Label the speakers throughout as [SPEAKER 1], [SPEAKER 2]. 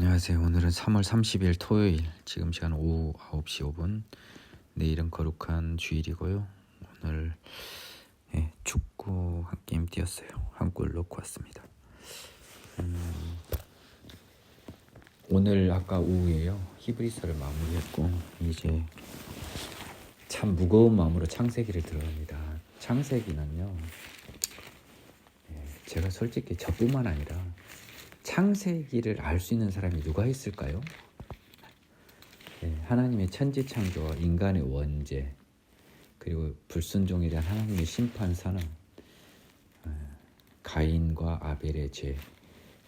[SPEAKER 1] 안녕하세요. 오늘은 3월 30일 토요일, 지금 시간 오후 9시 5분. 내일은 거룩한 주일이고요. 오늘 축구 한 게임 뛰었어요. 한 골 넣고 왔습니다. 오늘 아까 오후에요, 히브리서를 마무리했고 이제 참 무거운 마음으로 창세기를 들어갑니다. 창세기는요, 제가 솔직히 저뿐만 아니라 창세기를 알 수 있는 사람이 누가 있을까요? 하나님의 천지창조와 인간의 원죄, 그리고 불순종에 대한 하나님의 심판선언, 가인과 아벨의 죄,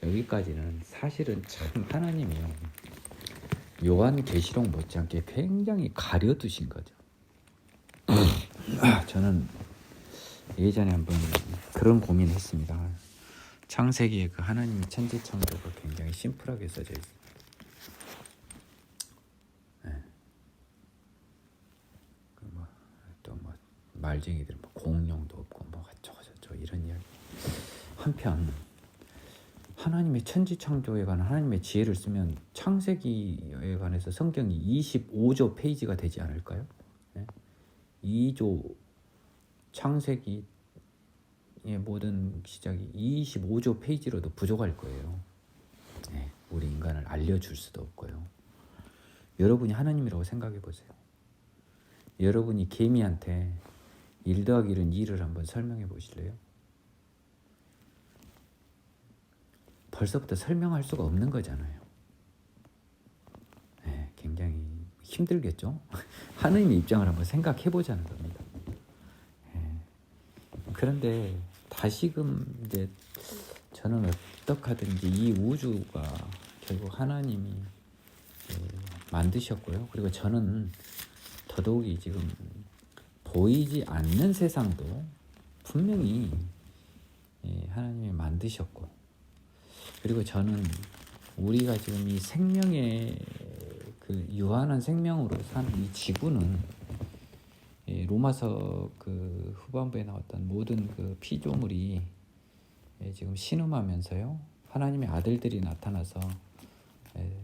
[SPEAKER 1] 여기까지는 사실은 참 하나님이요, 요한계시록 못지않게 굉장히 가려두신 거죠. 저는 예전에 한번 그런 고민했습니다. 창세기에 그 하나님의 천지창조가 굉장히 심플하게 써져 있어요. 말쟁이들 공룡도 없고 어쩌고저쩌고 이런 이야기. 한편 하나님의 천지창조에 관한 하나님의 지혜를 쓰면 창세기에 관해서 성경이 25조 페이지가 되지 않을까요? 2조 창세기의 모든 시작이 25조 페이지로도 부족할 거예요. 우리 인간을 알려줄 수도 없고요. 여러분이 하나님이라고 생각해 보세요. 여러분이 개미한테 1 더하기 1은 2를 한번 설명해 보실래요? 벌써부터 설명할 수가 없는 거잖아요. 굉장히 힘들겠죠? 하느님의 입장을 한번 생각해 보자는 겁니다. 그런데 다시금 이제 저는 어떡하든지 이 우주가 결국 하나님이 만드셨고요. 그리고 저는 더더욱이 지금 보이지 않는 세상도 분명히 하나님이 만드셨고, 그리고 저는 우리가 지금 이 생명의 그 유한한 생명으로 사는 이 지구는 로마서 그 후반부에 나왔던 모든 그 피조물이 지금 신음하면서요, 하나님의 아들들이 나타나서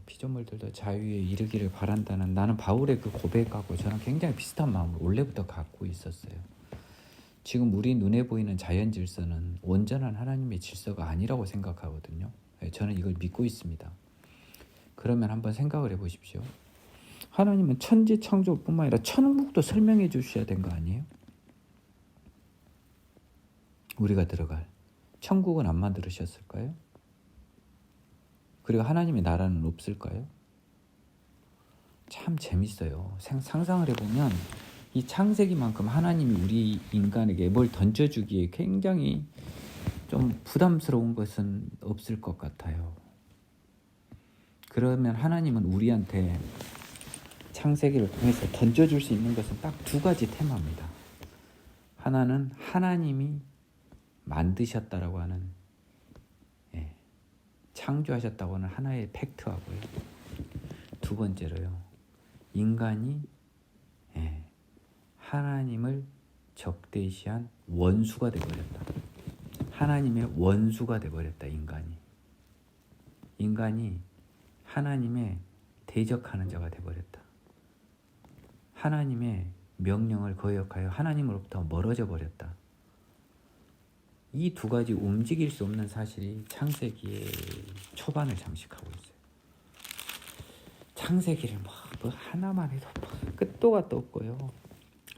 [SPEAKER 1] 피조물들도 자유에 이르기를 바란다는, 나는 바울의 그 고백하고 저는 굉장히 비슷한 마음을 원래부터 갖고 있었어요. 지금 우리 눈에 보이는 자연 질서는 온전한 하나님의 질서가 아니라고 생각하거든요. 저는 이걸 믿고 있습니다. 그러면 한번 생각을 해보십시오. 하나님은 천지 창조뿐만 아니라 천국도 설명해 주셔야 된 거 아니에요? 우리가 들어갈 천국은 안 만들으셨을까요? 그리고 하나님의 나라는 없을까요? 참 재밌어요. 상상을 해보면 이 창세기만큼 하나님이 우리 인간에게 뭘 던져주기에 굉장히 좀 부담스러운 것은 없을 것 같아요. 그러면 하나님은 우리한테 창세기를 통해서 던져줄 수 있는 것은 딱 2가지 테마입니다. 하나는 하나님이 만드셨다라고 하는, 창조하셨다고 하는 하나의 팩트하고요. 2번째로요, 인간이 하나님을 적대시한 원수가 되어버렸다. 하나님의 원수가 되어버렸다. 인간이 하나님의 대적하는 자가 되어버렸다. 하나님의 명령을 거역하여 하나님으로부터 멀어져 버렸다. 이 2가지 움직일 수 없는 사실이 창세기의 초반을 장식하고 있어요. 창세기를 뭐 하나만 해도 끝도 갓도 없고요.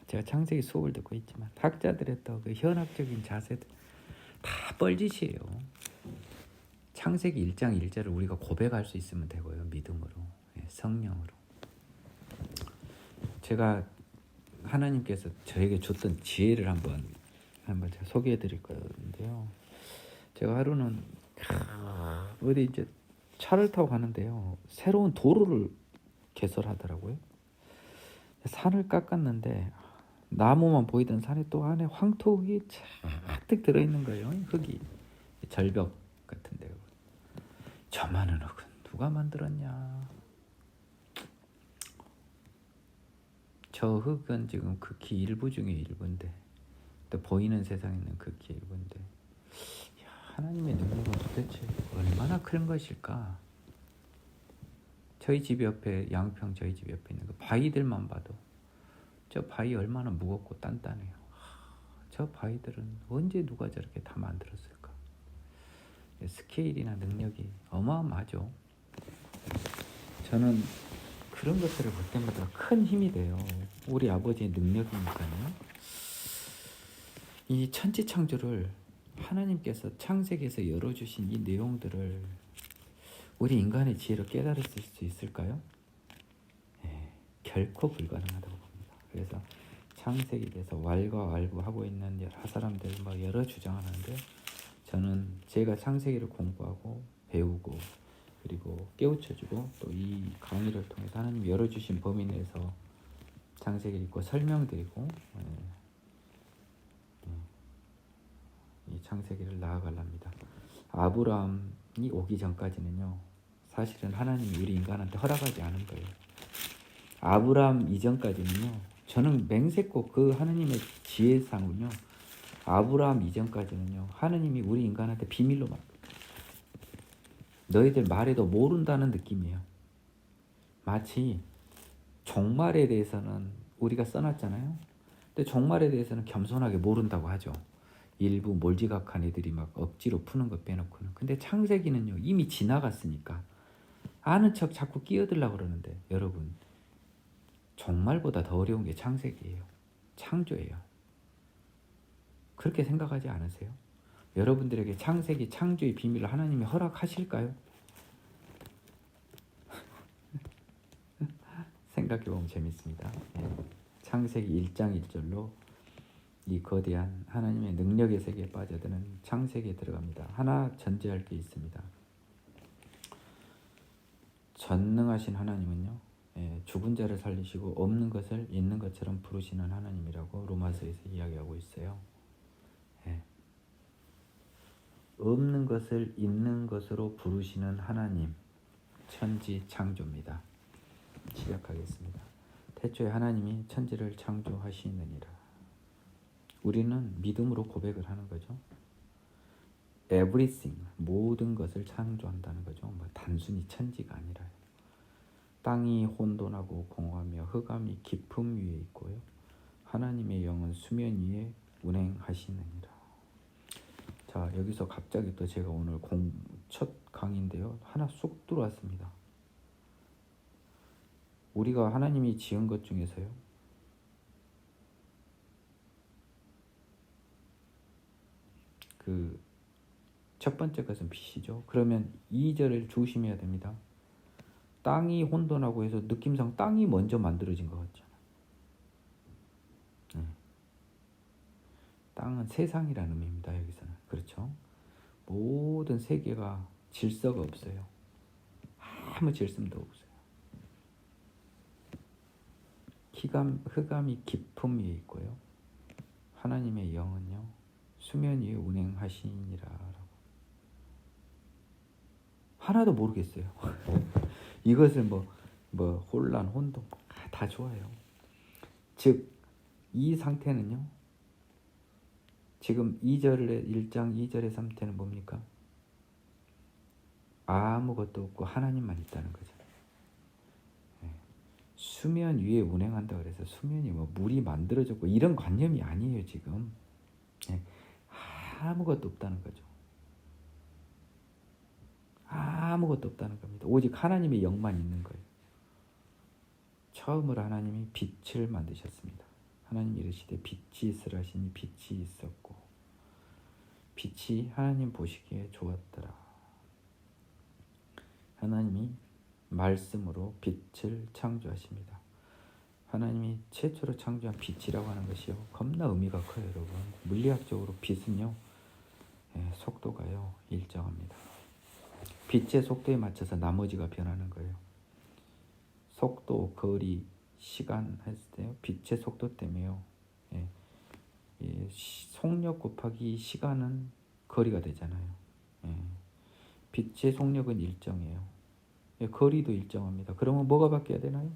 [SPEAKER 1] 제가 창세기 수업을 듣고 있지만 학자들의 또 그 현학적인 자세들 다 뻘짓이에요. 창세기 1장 1절을 우리가 고백할 수 있으면 되고요. 믿음으로, 성령으로. 제가 하나님께서 저에게 줬던 지혜를 한번 제가 소개해 드릴 건데요. 제가 하루는 어디 이제 차를 타고 가는데요, 새로운 도로를 개설하더라고요. 산을 깎았는데 나무만 보이던 산에 또 안에 황토흙이 잔뜩 들어있는 거예요. 흙이 절벽 같은데요. 저 많은 흙은 누가 만들었냐. 저 흙은 지금 극히 일부 중에 일부인데, 또 보이는 세상에는 극히 일부인데, 하나님의 능력은 도대체 얼마나 큰 것일까? 저희 집 옆에 양평 저희 집 옆에 있는 그 바위들만 봐도 저 바위 얼마나 무겁고 단단해요. 저 바위들은 언제 누가 저렇게 다 만들었을까? 스케일이나 능력이 어마어마하죠. 저는 그런 것들을 볼 때마다 큰 힘이 돼요. 우리 아버지의 능력이니까요. 이 천지창조를 하나님께서 창세기에서 열어주신 이 내용들을 우리 인간의 지혜로 깨달을 수 있을까요? 네, 결코 불가능하다고 봅니다. 그래서 창세기에 대해서 왈가왈부하고 있는 여러 사람들 여러 주장을 하는데, 저는 제가 창세기를 공부하고 배우고 그리고 깨우쳐주고 또 이 강의를 통해서 하나님 열어주신 범위 내에서 창세기를 읽고 설명드리고 이 창세기를 나아가랍니다. 아브라함이 오기 전까지는요, 사실은 하나님이 우리 인간한테 허락하지 않은 거예요. 아브라함 이전까지는요, 저는 맹세코 그 하나님의 지혜상은요, 아브라함 이전까지는요, 하나님이 우리 인간한테 비밀로 말, 너희들 말해도 모른다는 느낌이에요. 마치 종말에 대해서는 우리가 써놨잖아요. 근데 종말에 대해서는 겸손하게 모른다고 하죠. 일부 몰지각한 애들이 막 억지로 푸는 거 빼놓고는. 근데 창세기는요, 이미 지나갔으니까 아는 척 자꾸 끼어들려고 그러는데, 여러분, 종말보다 더 어려운 게 창세기예요. 창조예요. 그렇게 생각하지 않으세요? 여러분들에게 창세기 창조의 비밀을 하나님이 허락하실까요? 생각해보면 재밌습니다. 창세기 1장 1절로 이 거대한 하나님의 능력의 세계에 빠져드는 창세기에 들어갑니다. 하나 전제할 게 있습니다. 전능하신 하나님은요, 죽은 자를 살리시고 없는 것을 있는 것처럼 부르시는 하나님이라고 로마서에서 이야기하고 있어요. 없는 것을 있는 것으로 부르시는 하나님, 천지 창조입니다. 시작하겠습니다. 태초에 하나님이 천지를 창조하시느니라. 우리는 믿음으로 고백을 하는 거죠. Everything, 모든 것을 창조한다는 거죠. 단순히 천지가 아니라요. 땅이 혼돈하고 공허하며 흑암이 깊음 위에 있고요, 하나님의 영은 수면 위에 운행하시느니라. 자, 여기서 갑자기 또 제가 오늘 첫 강의인데요, 하나 쏙 들어왔습니다. 우리가 하나님이 지은 것 중에서요, 그 첫 번째 것은 빛이죠. 그러면 2절을 조심해야 됩니다. 땅이 혼돈하고 해서 느낌상 땅이 먼저 만들어진 것 같잖아요. 땅은 세상이라는 의미입니다. 여기서는. 그렇죠? 모든 세계가 질서가 없어요. 아무 질서도 없어요. 흑암이 깊음 위에 있고요, 하나님의 영은요, 수면 위에 운행하시니라. 하나도 모르겠어요. 이것을 혼란, 혼동 다 좋아요. 즉, 이 상태는요, 지금 1장 2절의 상태는 뭡니까? 아무것도 없고 하나님만 있다는 거죠. 수면 위에 운행한다 그래서 수면이 물이 만들어졌고 이런 관념이 아니에요. 지금 아무것도 없다는 거죠. 아무것도 없다는 겁니다. 오직 하나님의 영만 있는 거예요. 처음으로 하나님이 빛을 만드셨습니다. 하나님 이르시되 빛이 있으라 하시니 빛이 있었고, 빛이 하나님 보시기에 좋았더라. 하나님이 말씀으로 빛을 창조하십니다. 하나님이 최초로 창조한 빛이라고 하는 것이요, 겁나 의미가 커요. 여러분, 물리학적으로 빛은요, 속도가요 일정합니다. 빛의 속도에 맞춰서 나머지가 변하는 거예요. 속도, 거리, 시간 했을 때요, 빛의 속도 때문에요, 속력 곱하기 시간은 거리가 되잖아요. 빛의 속력은 일정해요. 거리도 일정합니다. 그러면 뭐가 바뀌어야 되나요?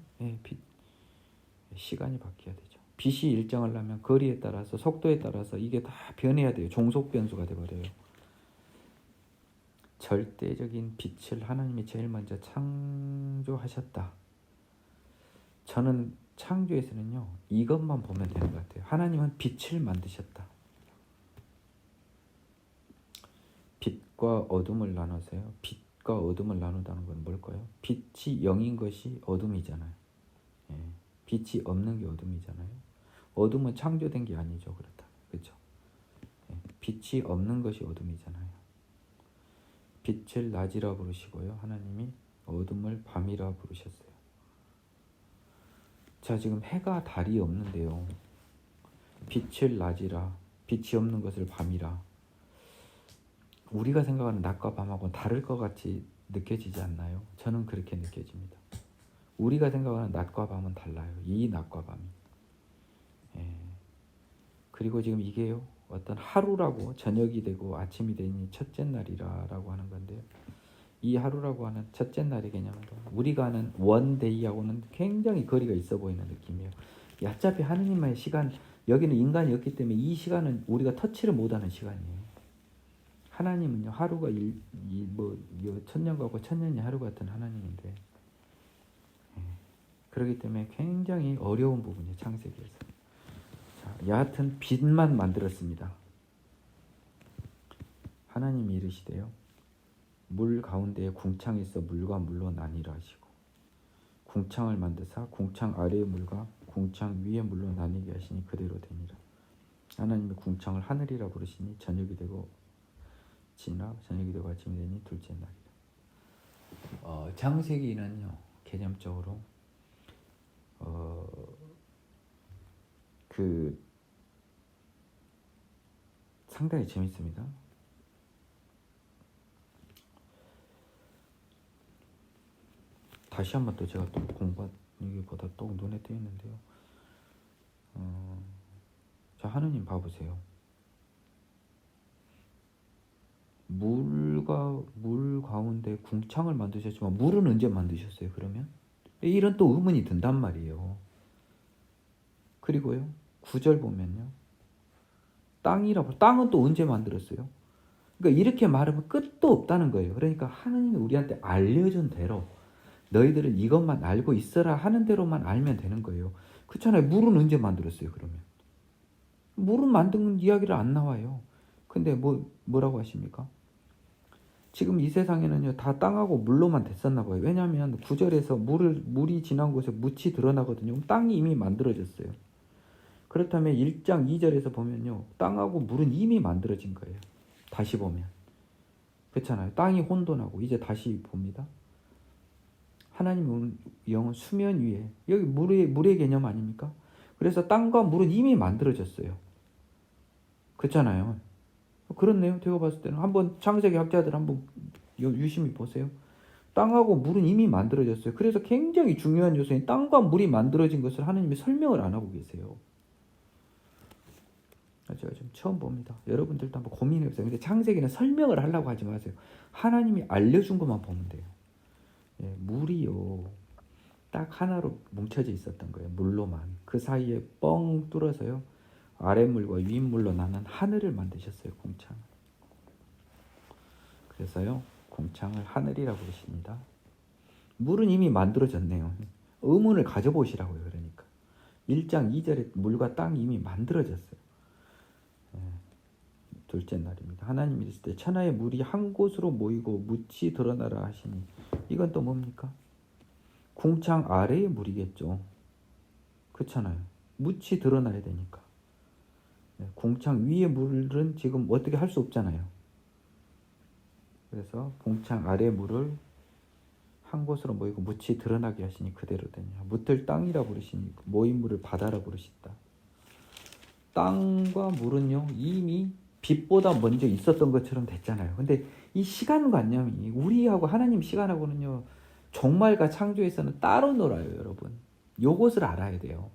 [SPEAKER 1] 시간이 바뀌어야 되죠. 빛이 일정하려면 거리에 따라서, 속도에 따라서 이게 다 변해야 돼요. 종속 변수가 돼버려요. 절대적인 빛을 하나님이 제일 먼저 창조하셨다. 저는 창조에서는요, 이것만 보면 되는 것 같아요. 하나님은 빛을 만드셨다. 빛과 어둠을 나눠서요. 빛과 어둠을 나누다는 건 뭘까요? 빛이 영인 것이 어둠이잖아요. 예. 빛이 없는 게 어둠이잖아요. 어둠은 창조된 게 아니죠. 그렇다. 그렇죠? 예. 빛이 없는 것이 어둠이잖아요. 빛을 낮이라 부르시고요. 하나님이 어둠을 밤이라 부르셨어요. 자, 지금 해가 달이 없는데요. 빛을 낮이라, 빛이 없는 것을 밤이라. 우리가 생각하는 낮과 밤하고는 다를 것 같이 느껴지지 않나요? 저는 그렇게 느껴집니다. 우리가 생각하는 낮과 밤은 달라요. 이 낮과 밤이. 예. 그리고 지금 이게요, 어떤 하루라고 저녁이 되고 아침이 되니 첫째 날이라고 하는 건데요. 이 하루라고 하는 첫째 날의 개념은 우리가 아는 원데이하고는 굉장히 거리가 있어 보이는 느낌이에요. 어차피 하느님만의 시간, 여기는 인간이 없기 때문에 이 시간은 우리가 터치를 못하는 시간이에요. 하나님은요, 하루가 천년과 천년이 하루 같은 하나님인데, 예. 그렇기 때문에 굉장히 어려운 부분이에요. 창세기에서. 자, 여하튼 빛만 만들었습니다. 하나님이 이르시되요, 물 가운데에 궁창이 있어 물과 물로 나뉘라 하시고, 궁창을 만드사 궁창 아래의 물과 궁창 위의 물로 나뉘게 하시니 그대로 되니라. 하나님이 궁창을 하늘이라 부르시니 저녁이 되고 지나 저녁이 되고 아침이 되니 둘째 날이라. 창세기는요, 개념적으로 상당히 재밌습니다. 다시 한번 또 제가 또 공부한 이기보다 또 눈에 띄었는데요. 자, 하느님 봐보세요. 물 가운데 궁창을 만드셨지만 물은 언제 만드셨어요? 그러면 이런 또 의문이 든단 말이에요. 그리고요, 9절 보면요, 땅은 또 언제 만들었어요? 그러니까 이렇게 말하면 끝도 없다는 거예요. 그러니까 하느님이 우리한테 알려준 대로 너희들은 이것만 알고 있어라 하는 대로만 알면 되는 거예요. 그렇잖아요. 물은 언제 만들었어요? 그러면 물은 만든 이야기를 안 나와요. 근데 뭐라고 하십니까? 지금 이 세상에는요, 다 땅하고 물로만 됐었나 봐요. 왜냐하면 9절에서 물이 지난 곳에 묻이 드러나거든요. 땅이 이미 만들어졌어요. 그렇다면 1장 2절에서 보면요, 땅하고 물은 이미 만들어진 거예요. 다시 보면. 그렇잖아요. 땅이 혼돈하고. 이제 다시 봅니다. 하나님의 영은 수면 위에, 여기 물의 개념 아닙니까? 그래서 땅과 물은 이미 만들어졌어요. 그렇잖아요. 그렇네요. 제가 봤을 때는 한번 창세기 학자들 한번 유심히 보세요. 땅하고 물은 이미 만들어졌어요. 그래서 굉장히 중요한 요소인 땅과 물이 만들어진 것을 하나님이 설명을 안 하고 계세요. 제가 좀 처음 봅니다. 여러분들도 한번 고민해보세요. 근데 창세기는 설명을 하려고 하지 마세요. 하나님이 알려준 것만 보면 돼요. 예, 물이요, 딱 하나로 뭉쳐져 있었던 거예요. 물로만. 그 사이에 뻥 뚫어서요, 아랫물과 윗물로 나는 하늘을 만드셨어요. 궁창. 그래서요, 궁창을 하늘이라고 부르십니다. 물은 이미 만들어졌네요. 의문을 가져보시라고요. 그러니까 1장 2절에 물과 땅이 이미 만들어졌어요. 둘째 날입니다. 하나님이 있을 때 천하의 물이 한 곳으로 모이고 묻이 드러나라 하시니, 이건 또 뭡니까? 궁창 아래의 물이겠죠. 그렇잖아요. 묻이 드러나야 되니까. 궁창 위의 물은 지금 어떻게 할 수 없잖아요. 그래서 궁창 아래 물을 한 곳으로 모이고 묻이 드러나게 하시니 그대로 되냐. 묻을 땅이라 부르시니 모인 물을 바다라 부르시다. 땅과 물은요, 이미 빛보다 먼저 있었던 것처럼 됐잖아요. 근데 이 시간관념이 우리하고 하나님 시간하고는요, 종말과 창조에서는 따로 놀아요. 여러분, 요것을 알아야 돼요.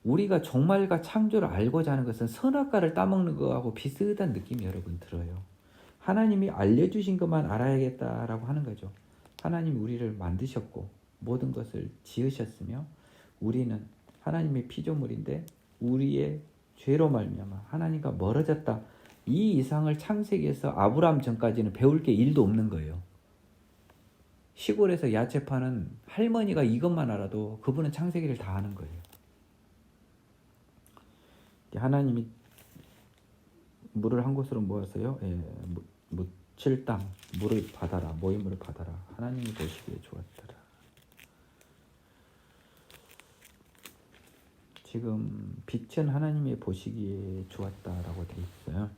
[SPEAKER 1] 우리가 종말과 창조를 알고자 하는 것은 선악과를 따먹는 거하고 비슷한 느낌이 여러분 들어요. 하나님이 알려주신 것만 알아야겠다라고 하는 거죠. 하나님이 우리를 만드셨고 모든 것을 지으셨으며 우리는 하나님의 피조물인데 우리의 죄로 말미암아 하나님과 멀어졌다. 이 이상을 창세기에서 아브라함 전까지는 배울 게 1도 없는 거예요. 시골에서 야채 파는 할머니가 이것만 알아도 그분은 창세기를 다 아는 거예요. 하나님이 물을 한 곳으로 모았어요. 묻힐 땅 물을 받아라. 모임물을 받아라. 하나님이 보시기에 좋았더라. 지금 빛은 하나님이 보시기에 좋았다라고 돼 있어요.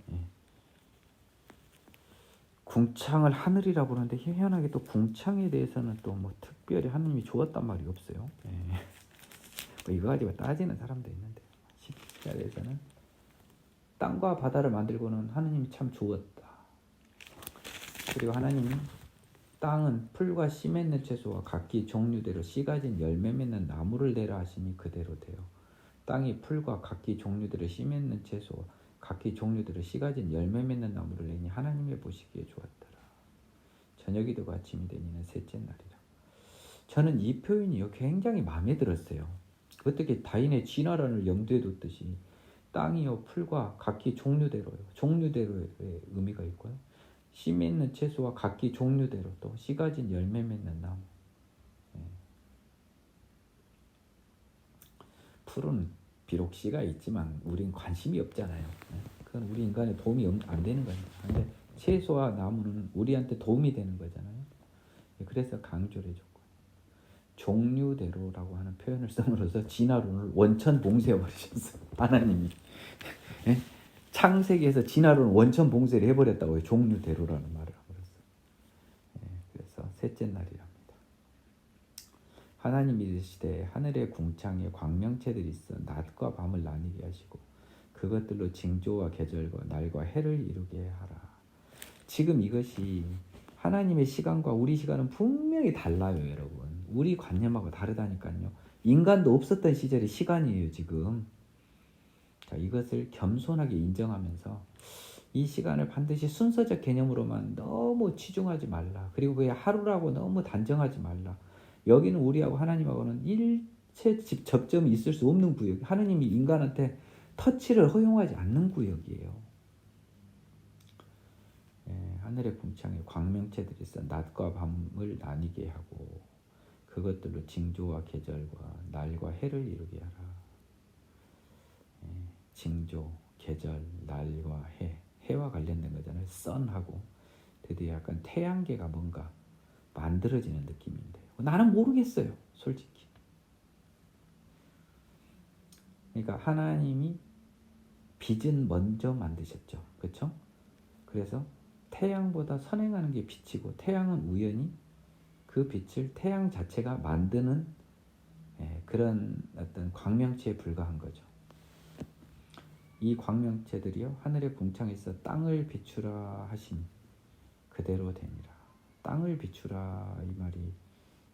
[SPEAKER 1] 궁창을 하늘이라고 그러는데 희한하게 또 궁창에 대해서는 또 뭐 특별히 하나님이 좋았단 말이 없어요. 뭐 이거 가지고 따지는 사람도 있는데 십자가에 대해서는 땅과 바다를 만들고는 하나님이 참 좋았다. 그리고 하나님이 땅은 풀과 씨 맺는 채소와 각기 종류대로 씨 가진 열매 맺는 나무를 내라 하시니 그대로 돼요. 땅이 풀과 각기 종류대로 씨 맺는 채소와 각기 종류대로 씨 가진 열매 맺는 나무를 내니 하나님의 보시기에 좋았더라. 저녁이 되고 아침이 되니는 셋째 날이라. 저는 이 표현이요 굉장히 마음에 들었어요. 어떻게 다인의 진화론을 염두에 뒀듯이 땅이요 풀과 각기 종류대로요. 종류대로의 의미가 있고요. 씨 맺는 채소와 각기 종류대로 또 씨 가진 열매 맺는 나무. 풀은 비록 씨가 있지만 우린 관심이 없잖아요. 그건 우리 인간에 도움이 안 되는 거니까. 근데 채소와 나무는 우리한테 도움이 되는 거잖아요. 그래서 강조를 해줬고 종류대로라고 하는 표현을 씀으로써 진화론을 원천 봉쇄해 버리셨어요. 하나님이 창세기에서 진화론을 원천 봉쇄를 해버렸다고요. 종류대로라는 말을 하고 그랬어요. 그래서 셋째 날이랍니다. 하나님이 이르시되 하늘의 궁창에 광명체들이 있어 낮과 밤을 나뉘게 하시고 그것들로 징조와 계절과 날과 해를 이루게 하라. 지금 이것이 하나님의 시간과 우리 시간은 분명히 달라요, 여러분. 우리 관념하고 다르다니까요. 인간도 없었던 시절의 시간이에요, 지금. 자, 이것을 겸손하게 인정하면서 이 시간을 반드시 순서적 개념으로만 너무 치중하지 말라. 그리고 그게 하루라고 너무 단정하지 말라. 여기는 우리하고 하나님하고는 일체 접점이 있을 수 없는 구역. 하나님이 인간한테 터치를 허용하지 않는 구역이에요. 하늘의 궁창에 광명체들이 있어 낮과 밤을 나뉘게 하고 그것들로 징조와 계절과 날과 해를 이루게 하라. 징조, 계절, 날과 해와 관련된 거잖아요. 선하고 드디어 약간 태양계가 뭔가 만들어지는 느낌인데 나는 모르겠어요, 솔직히. 그러니까 하나님이 빛은 먼저 만드셨죠, 그렇죠? 그래서 태양보다 선행하는 게 빛이고 태양은 우연히 그 빛을 태양 자체가 만드는 그런 어떤 광명체에 불과한 거죠. 이 광명체들이요 하늘의 궁창에서 땅을 비추라 하신 그대로 되니라. 땅을 비추라 이 말이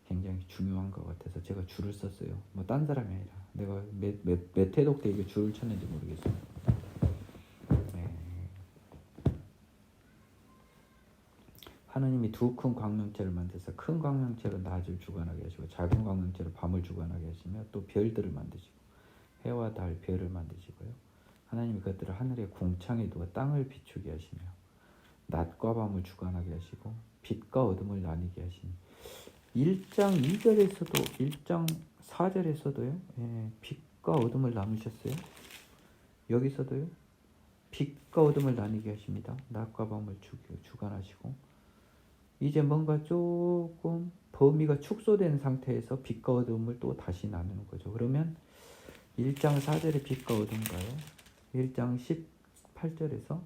[SPEAKER 1] 굉장히 중요한 것 같아서 제가 줄을 썼어요. 뭐 딴 사람이 아니라 내가 몇 회독 때 이게 줄을 쳤는지 모르겠어요. 하느님이 두 큰 광명체를 만드셔서 큰 광명체로 낮을 주관하게 하시고 작은 광명체로 밤을 주관하게 하시며 또 별들을 만드시고 해와 달, 별을 만드시고요. 하나님이 그것들을 하늘의 궁창에 두어 땅을 비추게 하시며 낮과 밤을 주관하게 하시고 빛과 어둠을 나뉘게 하시니 1장 2절에서도 1장 4절에서도요. 빛과 어둠을 나누셨어요. 여기서도요. 빛과 어둠을 나뉘게 하십니다. 낮과 밤을 주관하시고 이제 뭔가 조금 범위가 축소된 상태에서 빛과 어둠을 또 다시 나누는 거죠. 그러면 1장 4절의 빛과 어둠과요. 1장 18절에서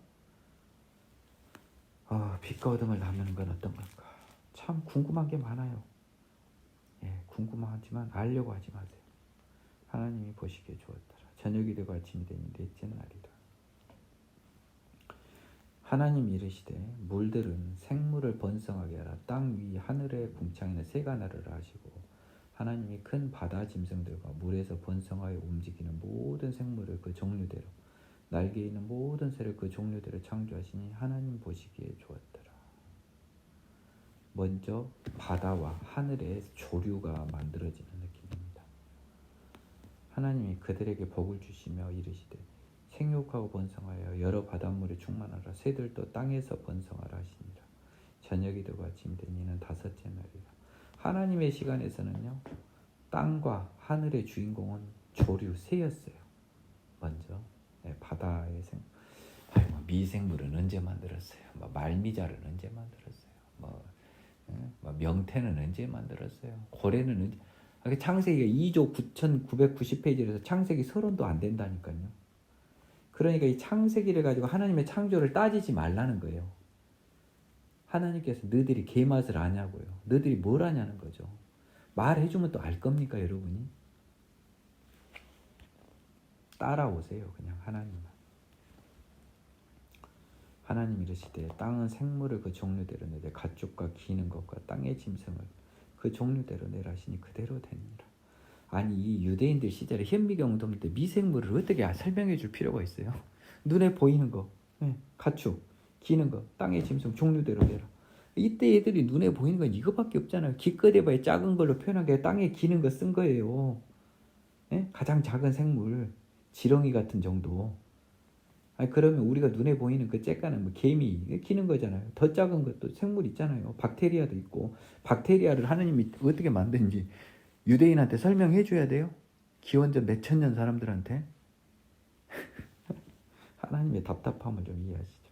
[SPEAKER 1] 빛과 어둠을 나누는 건 어떤 걸까? 참 궁금한 게 많아요. 궁금하지만 알려고 하지 마세요. 하나님이 보시기에 좋았더라. 저녁이 되고 아침이 되니 넷째 날이다. 하나님이 이르시되 물들은 생물을 번성하게 하라. 땅 위 하늘의 궁창에는 새가 나르라 하시고 하나님이 큰 바다 짐승들과 물에서 번성하여 움직이는 모든 생물을 그 종류대로 날개 있는 모든 새를 그 종류대로 창조하시니 하나님 보시기에 좋았더라. 먼저 바다와 하늘의 조류가 만들어지는 느낌입니다. 하나님이 그들에게 복을 주시며 이르시되 생육하고 번성하여 여러 바닷물에 충만하라. 새들도 땅에서 번성하라 하시니라. 저녁이 되고 아침이 되니 이는 다섯째 날이라. 하나님의 시간에서는요, 땅과 하늘의 주인공은 조류, 새였어요. 먼저 바다의 미생물은 언제 만들었어요? 말미잘은 언제 만들었어요? 명태는 언제 만들었어요? 고래는 언제? 창세기가 2조 9,990페이지라서 창세기 서론도 안 된다니까요. 그러니까 이 창세기를 가지고 하나님의 창조를 따지지 말라는 거예요. 하나님께서 너희들이 개맛을 아냐고요. 너희들이 뭘 아냐는 거죠. 말해주면 또 알 겁니까, 여러분이? 따라오세요, 그냥 하나님만. 하나님 이르시되 땅은 생물을 그 종류대로 내되 가축과 기는 것과 땅의 짐승을 그 종류대로 내라 하시니 그대로 되니라. 아니, 이 유대인들 시절에 현미경도 때 미생물을 어떻게 설명해 줄 필요가 있어요? 눈에 보이는 거, 가축, 기는 거, 땅의 짐승 종류대로 내라. 이때 애들이 눈에 보이는 건 이거밖에 없잖아요. 기껏 해봐야 작은 걸로 표현하게 땅에 기는 거 쓴 거예요. 가장 작은 생물, 지렁이 같은 정도. 그러면 우리가 눈에 보이는 그 쬐까는 개미 기는 거잖아요. 더 작은 것도 생물 있잖아요. 박테리아도 있고. 박테리아를 하나님이 어떻게 만든지 유대인한테 설명해 줘야 돼요. 기원전 몇천 년 사람들한테. 하나님의 답답함을 좀 이해하시죠.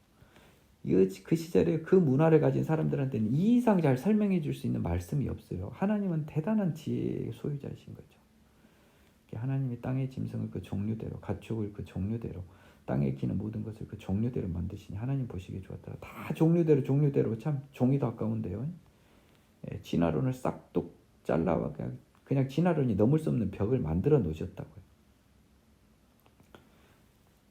[SPEAKER 1] 그 시절에 그 문화를 가진 사람들한테는 이 이상 잘 설명해 줄 수 있는 말씀이 없어요. 하나님은 대단한 지혜의 소유자이신 거죠. 하나님이 땅의 짐승을 그 종류대로, 가축을 그 종류대로, 땅에 기는 모든 것을 그 종류대로 만드시니 하나님 보시기에 좋았더라. 다 종류대로 참 종이도 아까운데요. 진화론을 싹둑 잘라 그냥 진화론이 넘을 수 없는 벽을 만들어 놓으셨다고요.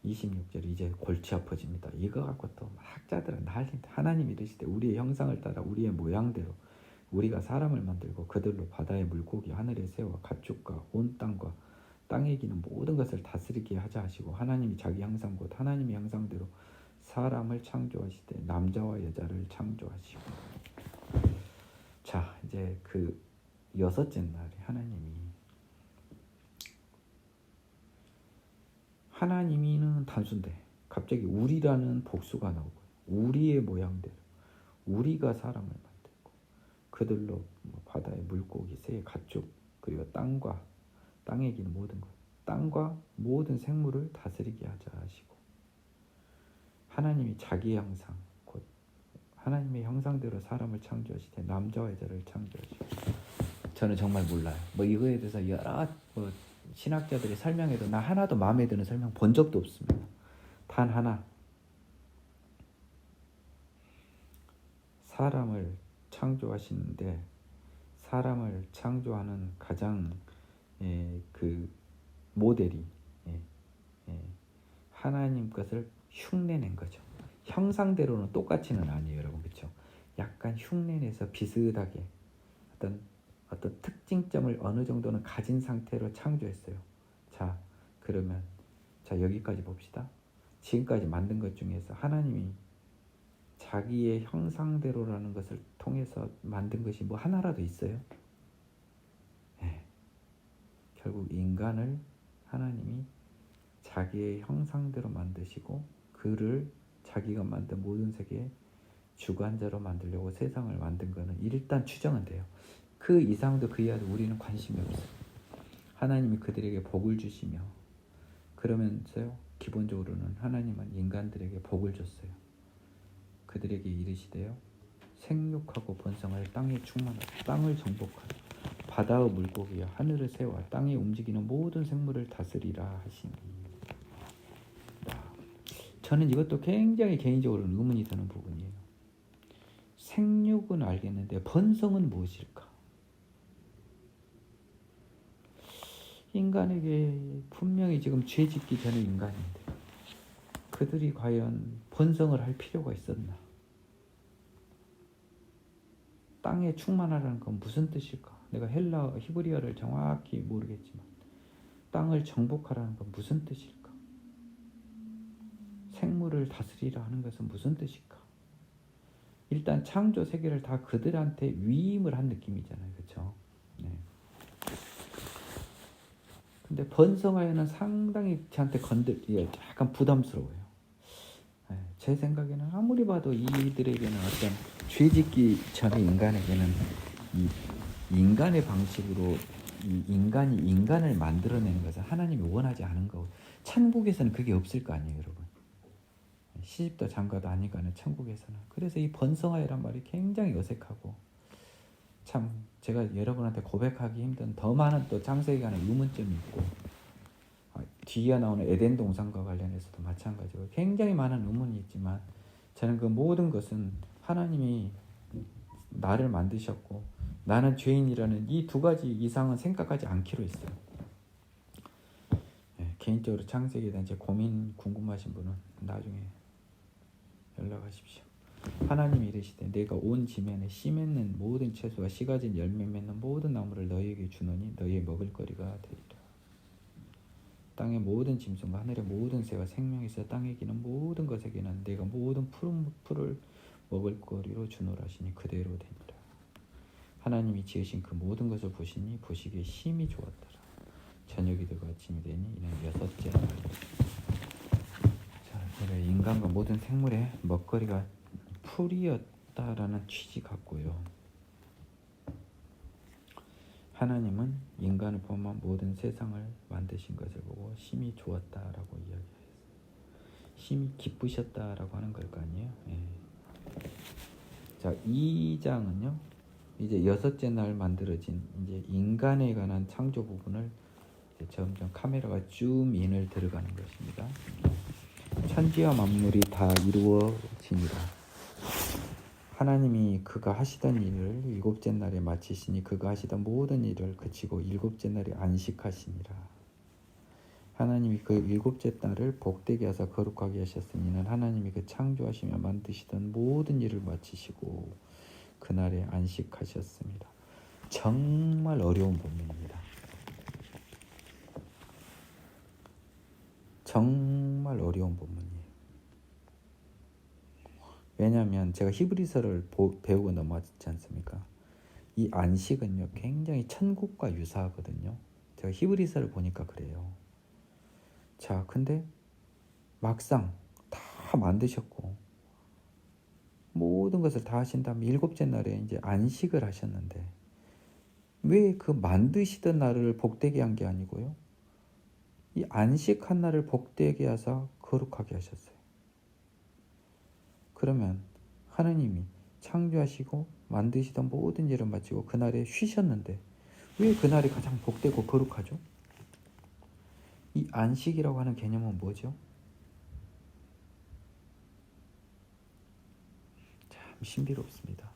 [SPEAKER 1] 26절 이제 골치 아파집니다. 이거 갖고 또 학자들은 난리인데 하나님 이르시되 우리의 형상을 따라 우리의 모양대로 우리가 사람을 만들고 그들로 바다의 물고기 하늘의 새와 가축과 온 땅과 땅에 기는 모든 것을 다스리게 하자 하시고 하나님이 자기 형상 곧 하나님의 형상대로 사람을 창조하시되 남자와 여자를 창조하시고. 자, 이제 그 여섯째 날에 하나님이는 단수인데 갑자기 우리라는 복수가 나오고 우리의 모양대로 우리가 사람을 만들고 그들로 바다의 물고기, 새, 가축 그리고 땅에 기는 모든 것, 땅과 모든 생물을 다스리게 하자 하시고 하나님이 자기 형상 곧 하나님의 형상대로 사람을 창조하시되 남자와 여자를 창조하시고. 저는 정말 몰라요. 이거에 대해서 여러 신학자들이 설명해도 나 하나도 마음에 드는 설명 본 적도 없습니다. 단 하나, 사람을 창조하시는데 사람을 창조하는 가장 그 모델이 하나님 것을 흉내낸 거죠. 형상대로는 똑같이는 아니에요, 여러분. 그렇죠? 약간 흉내내서 비슷하게 어떤 특징점을 어느 정도는 가진 상태로 창조했어요. 자, 그러면 여기까지 봅시다. 지금까지 만든 것 중에서 하나님이 자기의 형상대로라는 것을 통해서 만든 것이 하나라도 있어요? 결국 인간을 하나님이 자기의 형상대로 만드시고 그를 자기가 만든 모든 세계의 주관자로 만들려고 세상을 만든 거는 일단 추정은 돼요. 그 이상도 그 이하도 우리는 관심이 없어요. 하나님이 그들에게 복을 주시며 그러면서요 기본적으로는 하나님은 인간들에게 복을 줬어요. 그들에게 이르시되요 생육하고 번성하여 땅에 충만하고 땅을 정복하라. 바다의 물고기와 하늘의 새와 땅에 움직이는 모든 생물을 다스리라 하시니. 저는 이것도 굉장히 개인적으로는 의문이 드는 부분이에요. 생육은 알겠는데 번성은 무엇일까? 인간에게 분명히 지금 죄 짓기 전에 인간인데 그들이 과연 번성을 할 필요가 있었나? 땅에 충만하라는 건 무슨 뜻일까? 내가 히브리어를 정확히 모르겠지만 땅을 정복하라는 건 무슨 뜻일까? 생물을 다스리라 하는 것은 무슨 뜻일까? 일단 창조 세계를 다 그들한테 위임을 한 느낌이잖아요. 그렇죠? 네. 근데 번성하여는 상당히 저한테 약간 부담스러워요. 제 생각에는 아무리 봐도 이들에게는 어떤 죄짓기 전에 인간에게는 이 인간의 방식으로 이 인간이 인간을 만들어내는 것은 하나님이 원하지 않은 거고, 천국에서는 그게 없을 거 아니에요, 여러분. 시집도 장가도 아니가는 천국에서는. 그래서 이 번성하여란 말이 굉장히 어색하고, 참 제가 여러분한테 고백하기 힘든 더 많은 또 창세기간의 의문점이 있고, 뒤에 나오는 에덴 동산과 관련해서도 마찬가지고 굉장히 많은 의문이 있지만, 저는 그 모든 것은 하나님이 나를 만드셨고 나는 죄인이라는 이 두 가지 이상은 생각하지 않기로 했어요. 개인적으로 창세기에 대한 제 고민 궁금하신 분은 나중에 연락하십시오. 하나님이 이르시되 내가 온 지면에 씨 맺는 모든 채소와 씨 가진 열매 맺는 모든 나무를 너희에게 주노니 너희의 먹을거리가 되리라. 땅의 모든 짐승과 하늘의 모든 새와 생명이 있어 땅에 기는 모든 것에게는 내가 모든 푸른 풀을 먹을거리로 주노라 하시니 그대로 되니라. 하나님이 지으신 그 모든 것을 보시니 보시기에 심히 좋았더라. 저녁이 되고 아침이 되니 이는 여섯째 날이라. 자, 인간과 모든 생물의 먹거리가 풀이었다라는 취지 같고요. 하나님은 인간을 포함한 모든 세상을 만드신 것을 보고 심히 좋았다라고 이야기했어요. 심히 기쁘셨다라고 하는 걸 거 아니에요. 자, 2장은요. 이제 여섯째 날 만들어진 이제 인간에 관한 창조 부분을 이제 점점 카메라가 줌인을 들어가는 것입니다. 천지와 만물이 다 이루어지니라. 하나님이 그가 하시던 일을 일곱째 날에 마치시니 그가 하시던 모든 일을 그치고 일곱째 날에 안식하시니라. 하나님이 그 일곱째 날을 복되게 하사 거룩하게 하셨으니 이는 하나님이 그 창조하시며 만드시던 모든 일을 마치시고 그날에 안식하셨습니다. 정말 어려운 본문입니다. 정말 어려운 본문이에요. 왜냐하면 제가 히브리서를 배우고 넘어왔지 않습니까? 이 안식은요 굉장히 천국과 유사하거든요. 제가 히브리서를 보니까 그래요. 자, 근데 막상 다 만드셨고 모든 것을 다 하신 다음에 일곱째 날에 이제 안식을 하셨는데 왜 그 만드시던 날을 복되게 한 게 아니고요? 이 안식한 날을 복되게 하사 거룩하게 하셨어요. 그러면 하나님이 창조하시고 만드시던 모든 일을 마치고 그날에 쉬셨는데 왜 그날이 가장 복되고 거룩하죠? 이 안식이라고 하는 개념은 뭐죠? 참 신비롭습니다.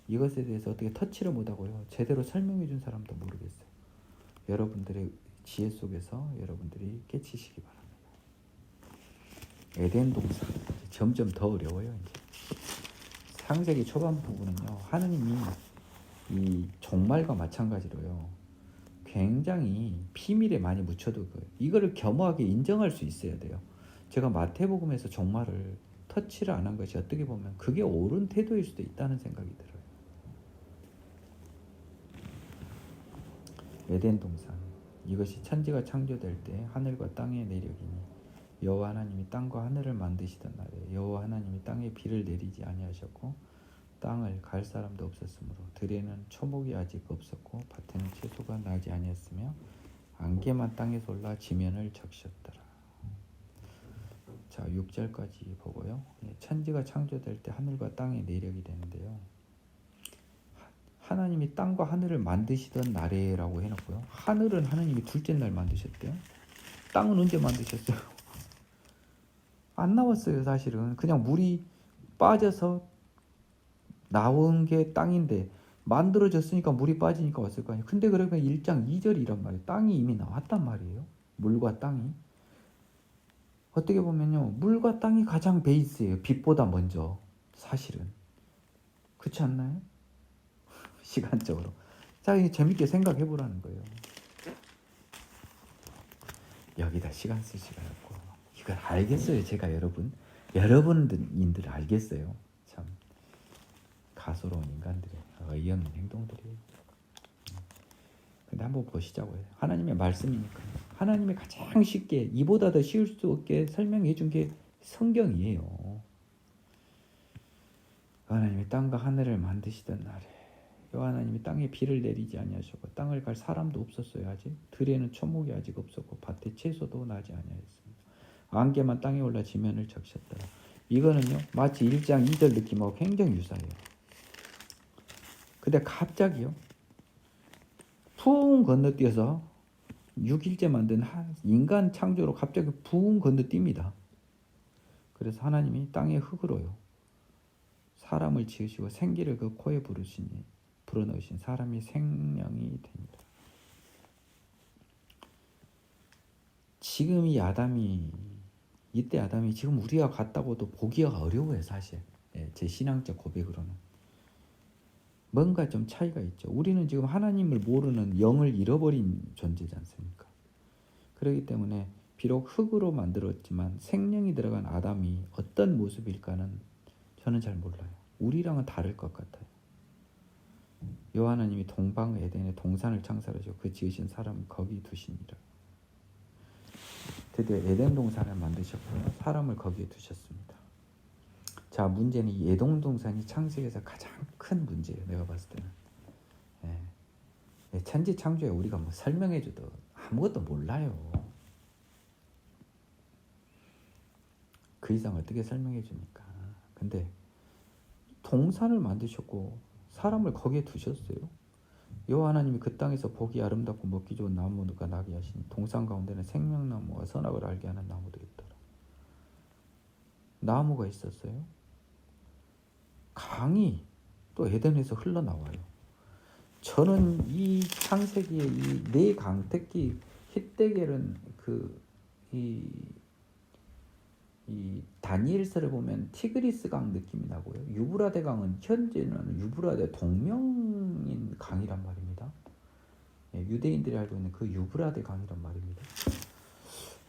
[SPEAKER 1] 이것에 대해서 어떻게 터치를 못하고요. 제대로 설명해 준 사람도 모르겠어요. 여러분들의 지혜 속에서 여러분들이 깨치시기 바랍니다. 에덴 동산 점점 더 어려워요. 이제 창세기 초반 부분은요, 하느님이 이 종말과 마찬가지로요, 굉장히 비밀에 많이 묻혀두고요. 이거를 겸허하게 인정할 수 있어야 돼요. 제가 마태복음에서 종말을 터치를 안 한 것이 어떻게 보면 그게 옳은 태도일 수도 있다는 생각이 들어요. 에덴 동산, 이것이 천지가 창조될 때 하늘과 땅의 내력이니 여호와 하나님이 땅과 하늘을 만드시던 날에 여호와 하나님이 땅에 비를 내리지 아니하셨고 땅을 갈 사람도 없었으므로 들에는 초목이 아직 없었고 밭에는 채소가 나지 아니했으며 안개만 땅에서 올라 지면을 적셨더라. 자, 6절까지 보고요. 천지가 창조될 때 하늘과 땅의 내력이 되는데요. 하나님이 땅과 하늘을 만드시던 날에라고 해놓고요. 하늘은 하나님이 둘째 날 만드셨대요. 땅은 언제 만드셨어요? 안 나왔어요. 사실은 그냥 물이 빠져서 나온 게 땅인데 만들어졌으니까 물이 빠지니까 왔을 거 아니에요. 근데 그러면 1장 2절이란 말이에요. 땅이 이미 나왔단 말이에요. 물과 땅이. 어떻게 보면요, 물과 땅이 가장 베이스예요. 빛보다 먼저. 사실은 그렇지 않나요? 시간적으로. 자, 이게 재밌게 생각해 보라는 거예요. 여기다 시간 쓸 시간 없고 이걸 알겠어요. 제가 여러분들 알겠어요. 참 가소로운 인간들의 어이없는 행동들이에요. 근데 한번 보시자고요. 하나님의 말씀이니까 하나님이 가장 쉽게 이보다 더 쉬울 수 없게 설명해 준 게 성경이에요. 하나님이 땅과 하늘을 만드시던 날에 하나님이 땅에 비를 내리지 아니하셨고 땅을 갈 사람도 없었어요. 아직 들에는 초목이 아직 없었고 밭에 채소도 나지 아니하였습니다. 안개만 땅에 올라 지면을 적셨더라. 이거는요 마치 1장 2절 느낌하고 굉장히 유사해요. 근데 갑자기요 붕 건너뛰어서 6일째 만든 인간 창조로 갑자기 붕 건너뜁니다. 그래서 하나님이 땅의 흙으로요 사람을 지으시고 생기를 그 코에 불어넣으신 사람이 생명이 됩니다. 지금 이때 아담이 지금 우리가 같다고도 보기가 어려워요. 사실 제 신앙적 고백으로는 뭔가 좀 차이가 있죠. 우리는 지금 하나님을 모르는 영을 잃어버린 존재지 않습니까? 그렇기 때문에 비록 흙으로 만들었지만 생명이 들어간 아담이 어떤 모습일까는 저는 잘 몰라요. 우리랑은 다를 것 같아요. 여호와 하나님이 동방 에덴의 동산을 창설하시고 그 지으신 사람을 거기 두시니라. 드디어 에덴 동산을 만드셨고요. 사람을 거기에 두셨습니다. 자, 문제는 이 에덴 동산이 창세기에서 가장 큰 문제예요. 내가 봤을 때는. 천지 창조에 우리가 뭐 설명해줘도 아무것도 몰라요. 그 이상 어떻게 설명해 줍니까? 근데 동산을 만드셨고 사람을 거기에 두셨어요. 여호와 하나님이 그 땅에서 보기 아름답고 먹기 좋은 나무가 나게 하시니 동산 가운데는 생명나무와 선악을 알게 하는 나무도 있더라. 나무가 있었어요. 강이 또 에덴에서 흘러나와요. 저는 이 창세기의 이 네 강, 특히 히데겔은 이 다니엘서를 보면 티그리스 강 느낌이 나고요. 유브라데 강은 현재는 유브라데 동명인 강이란 말입니다. 유대인들이 알고 있는 그 유브라데 강이란 말입니다.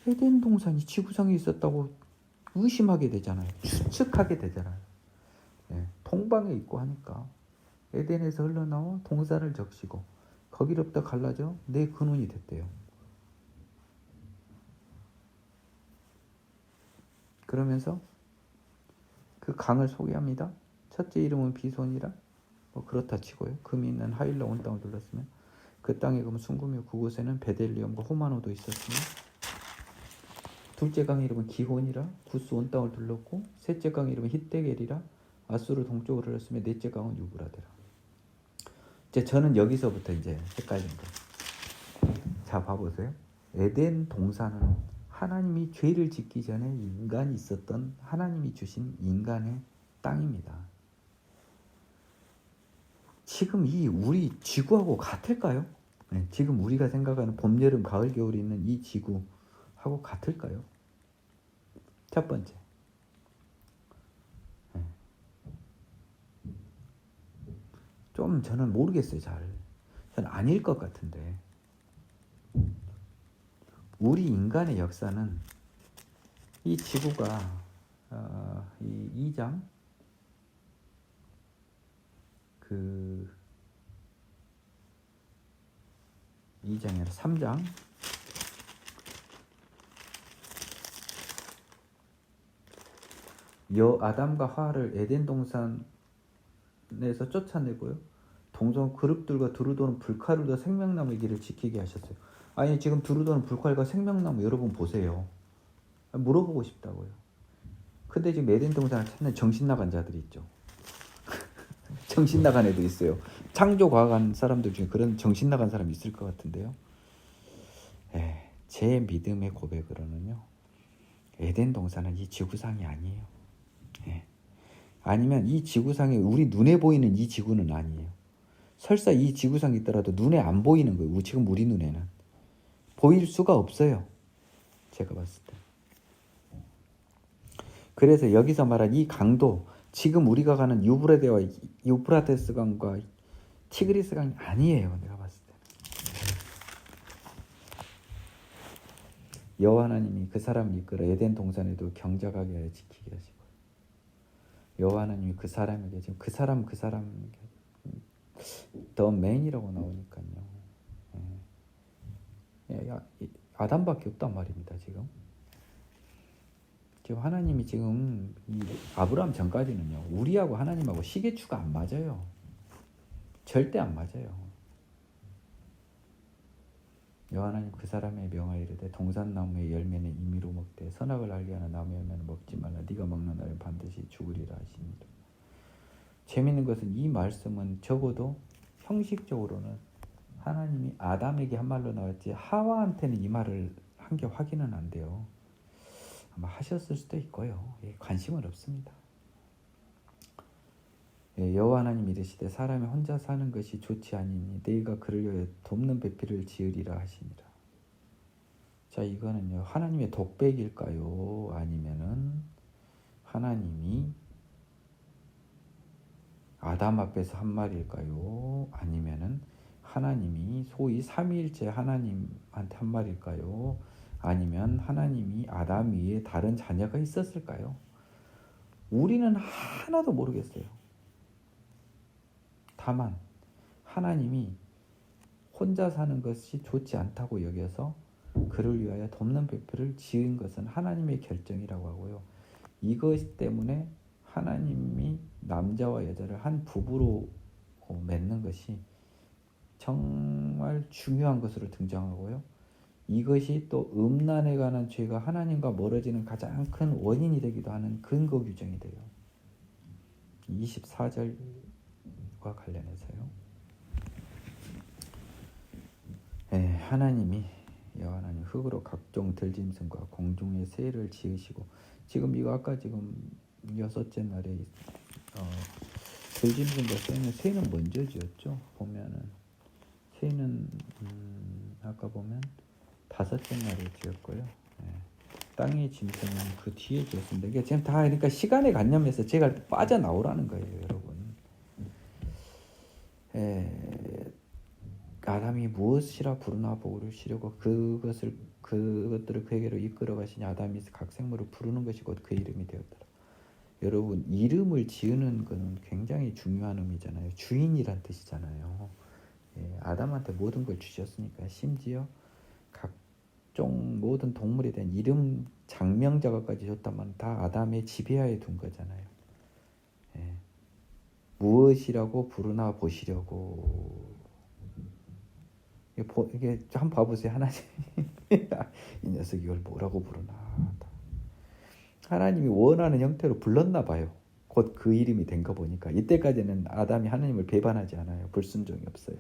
[SPEAKER 1] 에덴 동산이 지구상에 있었다고 의심하게 되잖아요. 추측하게 되잖아요. 동방에 있고 하니까 에덴에서 흘러나와 동산을 적시고 거기로부터 갈라져 내 근원이 됐대요. 그러면서 그 강을 소개합니다. 첫째 이름은 비손이라 뭐 그렇다 치고요. 금이 있는 하일라 온 땅을 둘렀으면 그 땅에 그럼 순금이요 그곳에는 베델리엄과 호마노도 있었으며 둘째 강 이름은 기혼이라 구스 온 땅을 둘렀고 셋째 강 이름은 히데겔이라 아수르 동쪽으로 흘렀으며 넷째 강은 유브라데라. 이제 저는 여기서부터 이제 헷갈린 거예요. 자, 봐보세요. 에덴 동산은 하나님이 죄를 짓기 전에 인간이 있었던 하나님이 주신 인간의 땅입니다. 지금 이 우리 지구하고 같을까요? 지금 우리가 생각하는 봄, 여름, 가을, 겨울이 있는 이 지구하고 같을까요? 첫 번째. 좀 저는 모르겠어요. 저는 아닐 것 같은데 우리 인간의 역사는 이 지구가 이 2장 그 2장이 아니라 3장 아담과 하와를 에덴 동산에서 쫓아내고요. 동성 그룹들과 두루도는 불칼과 생명나무의 길을 지키게 하셨어요. 아니 지금 두루도는 불칼과 생명나무 여러분 보세요. 물어보고 싶다고요. 근데 지금 에덴 동산을 찾는 정신 나간 자들이 있죠. 정신 나간 애들 있어요. 창조 과학한 사람들 중에 그런 정신 나간 사람이 있을 것 같은데요. 제 믿음의 고백으로는요. 에덴 동산은 이 지구상이 아니에요. 아니면 이 지구상에 우리 눈에 보이는 이 지구는 아니에요. 설사 이 지구상이 있더라도 눈에 안 보이는 거예요. 지금 우리 눈에는. 보일 수가 없어요. 제가 봤을 때. 그래서 여기서 말한 이 강도 지금 우리가 가는 유브라데스 강과 티그리스 강이 아니에요. 내가 봤을 때. 여호와 하나님이 그 사람을 이끌어 에덴 동산에도 경작하게 하여 지키게 하시고 여호와 하나님이 그 사람에게 지금 그 사람 더 맨이라고 나오니까요. 아담밖에 없단 말입니다. 지금 하나님이 지금 이 아브라함 전까지는요, 우리하고 하나님하고 시계추가 안 맞아요. 절대 안 맞아요. 여호와 하나님 그 사람의 명하여 이르되 동산나무의 열매는 임의로 먹되 선악을 알게 하는 나무의 열매는 먹지 말라. 네가 먹는 날에 반드시 죽으리라 하시니라. 재미있는 것은 이 말씀은 적어도 형식적으로는 하나님이 아담에게 한 말로 나왔지 하와한테는 이 말을 한 게 확인은 안 돼요. 아마 하셨을 수도 있고요. 관심은 없습니다. 여호와 하나님 이르시되 사람이 혼자 사는 것이 좋지 아니니 네가 그를 위하여 돕는 배필을 지으리라 하시니라. 자, 이거는요, 하나님의 독백일까요? 아니면은 하나님이 아담 앞에서 한 말일까요? 아니면은 하나님이 소위 삼위일체 하나님한테 한 말일까요? 아니면 하나님이 아담 위에 다른 자녀가 있었을까요? 우리는 하나도 모르겠어요. 다만 하나님이 혼자 사는 것이 좋지 않다고 여겨서 그를 위하여 돕는 배필을 지은 것은 하나님의 결정이라고 하고요. 이것 때문에 하나님이 남자와 여자를 한 부부로 맺는 것이 정말 중요한 것으로 등장하고요. 이것이 또 음란에 관한 죄가 하나님과 멀어지는 가장 큰 원인이 되기도 하는 근거 규정이 돼요. 24절과 관련해서요. 하나님이 여호와 하나님 흙으로 각종 들짐승과 공중의 새를 지으시고, 지금 이거 아까 지금 6째 날에 들짐승과 새는 먼저 지었죠. 보면은 새는 아까 보면 5째 날에 지었고요. 땅의 짐승은 그 뒤에 지었습니다. 이게 지금 다 그러니까 시간의 관념에서 제가 빠져나오라는 거예요, 여러분. 아담이 무엇이라 부르나 보고를 쉬려고 그것들을 그에게로 이끌어 가시니 아담이 각 생물을 부르는 것이 곧 그 이름이 되었더라. 여러분, 이름을 지으는 것은 굉장히 중요한 의미잖아요. 주인이란 뜻이잖아요. 아담한테 모든 걸 주셨으니까 심지어 각종 모든 동물에 대한 이름 장명자가까지 줬다면 다 아담의 지배하에 둔 거잖아요. 무엇이라고 부르나 보시려고. 이게 한번 봐보세요. 하나님 이 녀석이 이걸 뭐라고 부르나. 하나님이 원하는 형태로 불렀나 봐요. 곧 그 이름이 된 거 보니까 이때까지는 아담이 하나님을 배반하지 않아요. 불순종이 없어요.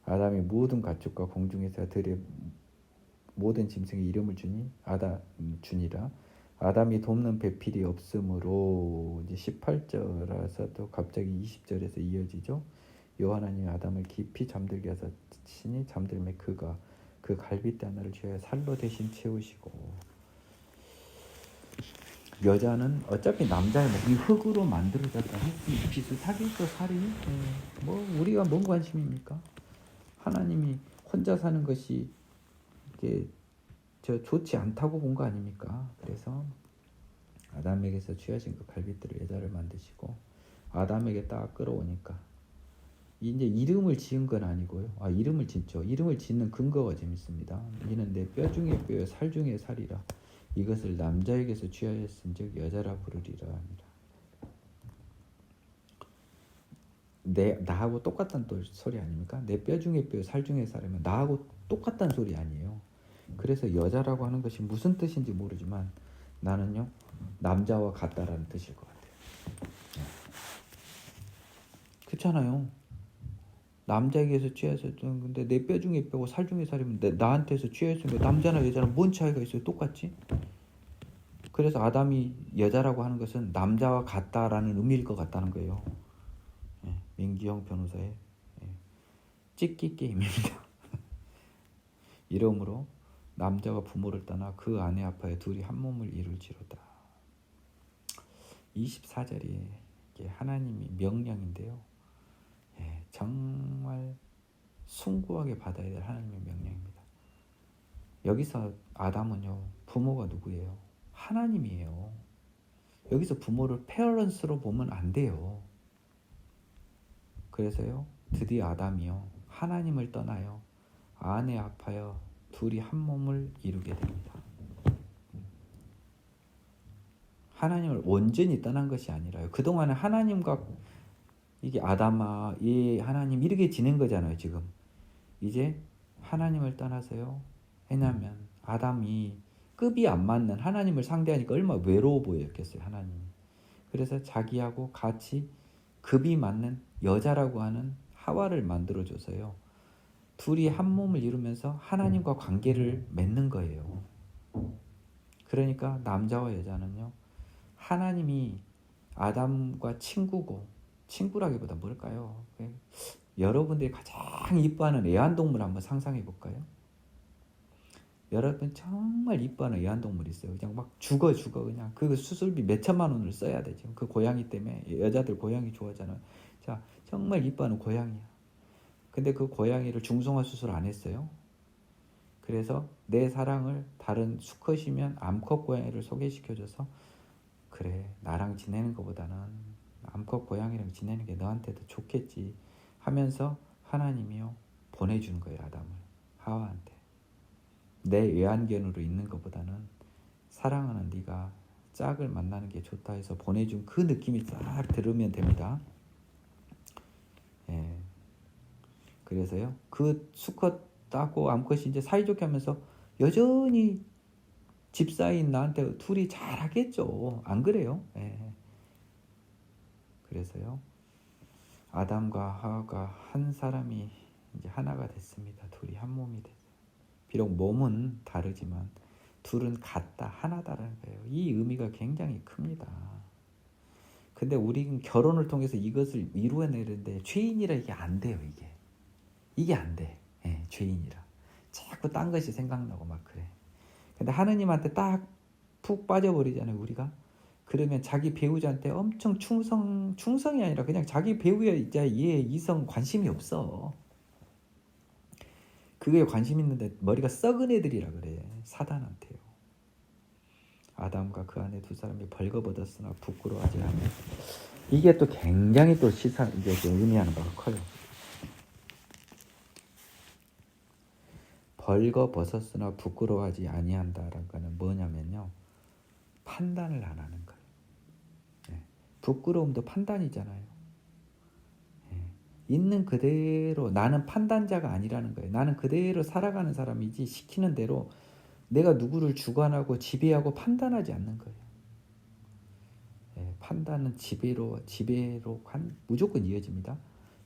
[SPEAKER 1] 아담이 모든 가축과 공중에서 들의 모든 짐승의 이름을 주니라. 아담이 돕는 배필이 없으므로 이제 18절에서 또 갑자기 20절에서 이어지죠. 여호와 하나님이 아담을 깊이 잠들게 하시니 잠들매 그가 그 갈빗대 하나를 쥐어 살로 대신 채우시고. 여자는 어차피 남자의 몸이 흙으로 만들어졌다 했으니 비슷하겠죠. 살이 뭐 우리가 뭔 관심입니까? 하나님이 혼자 사는 것이 이게 좋지 않다고 본 거 아닙니까? 그래서 아담에게서 취하신 그 갈빗대로 여자를 만드시고 아담에게 딱 끌어오니까 이제 이름을 지은 건 아니고요. 이름을 짓죠. 이름을 짓는 근거가 재밌습니다. 이는 내 뼈 중에 뼈요 살 중에 살이라. 이것을 남자에게서 취하였은즉 여자라 부르리라 합니다. 나하고 똑같다는 소리 아닙니까? 내 뼈 중에 뼈, 살 중에 살이면 나하고 똑같다는 소리 아니에요. 그래서 여자라고 하는 것이 무슨 뜻인지 모르지만 나는요, 남자와 같다라는 뜻일 것 같아요. 그렇잖아요. 남자에게서 취하였던 근데 내 뼈 중에 뼈고 살 중에 살이면 나한테서 취하였으면 남자나 여자랑 뭔 차이가 있어요? 똑같지? 그래서 아담이 여자라고 하는 것은 남자와 같다라는 의미일 것 같다는 거예요. 민기영 변호사의 찍기 게임입니다. 이러므로 남자가 부모를 떠나 그 아내 아파에 둘이 한 몸을 이룰지로다. 24절이 하나님이 명령인데요. 정말 숭고하게 받아야 될 하나님의 명령입니다. 여기서 아담은요, 부모가 누구예요? 하나님이에요. 여기서 부모를 페어런스로 보면 안 돼요. 그래서요, 드디어 아담이요, 하나님을 떠나요, 아내 합하여 둘이 한 몸을 이루게 됩니다. 하나님을 온전히 떠난 것이 아니라요. 그동안에 하나님과 이게 아담아, 이 하나님 이렇게 지낸 거잖아요. 지금 이제 하나님을 떠나서요. 왜냐하면 아담이 급이 안 맞는 하나님을 상대하니까 얼마나 외로워 보였겠어요. 하나님이. 그래서 자기하고 같이 급이 맞는 여자라고 하는 하와를 만들어줘서요. 둘이 한 몸을 이루면서 하나님과 관계를 맺는 거예요. 그러니까 남자와 여자는요. 하나님이 아담과 친구고, 친구라기보다 뭘까요? 여러분들이 가장 이뻐하는 애완동물 한번 상상해 볼까요? 여러분 정말 이뻐하는 애완동물이 있어요. 그냥 막 죽어 그냥. 그 수술비 몇 천만 원을 써야 돼. 지금 그 고양이 때문에. 여자들 고양이 좋아하잖아요. 자, 정말 이뻐하는 고양이야. 근데 그 고양이를 중성화 수술 안 했어요. 그래서 내 사랑을 다른 수컷이면 암컷 고양이를 소개시켜줘서 그래, 나랑 지내는 것보다는 암컷 고양이랑 지내는 게 너한테도 좋겠지 하면서 하나님이요 보내준 거예요. 아담을 하와한테. 내 외환견으로 있는 것보다는 사랑하는 네가 짝을 만나는 게 좋다 해서 보내준 그 느낌이 싹 들으면 됩니다. 예. 그래서요 그 수컷하고 암컷이 이제 사이좋게 하면서 여전히 집사인 나한테 둘이 잘하겠죠. 안 그래요? 예. 그래서요 아담과 하와가 한 사람이 이제 하나가 됐습니다. 둘이 한 몸이 됐어요. 비록 몸은 다르지만 둘은 같다, 하나다라는 거예요. 이 의미가 굉장히 큽니다. 근데 우리는 결혼을 통해서 이것을 이루어내는데 죄인이라 이게 안 돼요. 이게 안 돼. 예, 죄인이라. 자꾸 딴 것이 생각나고 막 그래. 근데 하느님한테 딱 푹 빠져버리잖아요. 우리가. 그러면 자기 배우자한테 엄청 충성이 아니라 그냥 자기 배우자 얘 이성 관심이 없어. 그게 관심 있는데 머리가 썩은 애들이라 그래. 사단한테요. 아담과 그 안에 두 사람이 벌거벗었으나 부끄러워하지 않아. 이게 또 굉장히 또 이게 의미하는 바가 커요. 벌거벗었으나 부끄러워하지 아니한다라는 거는 뭐냐면요. 판단을 안 하는 거예요. 네. 부끄러움도 판단이잖아요. 있는 그대로 나는 판단자가 아니라는 거예요. 나는 그대로 살아가는 사람이지 시키는 대로 내가 누구를 주관하고 지배하고 판단하지 않는 거예요. 판단은 지배로 무조건 이어집니다.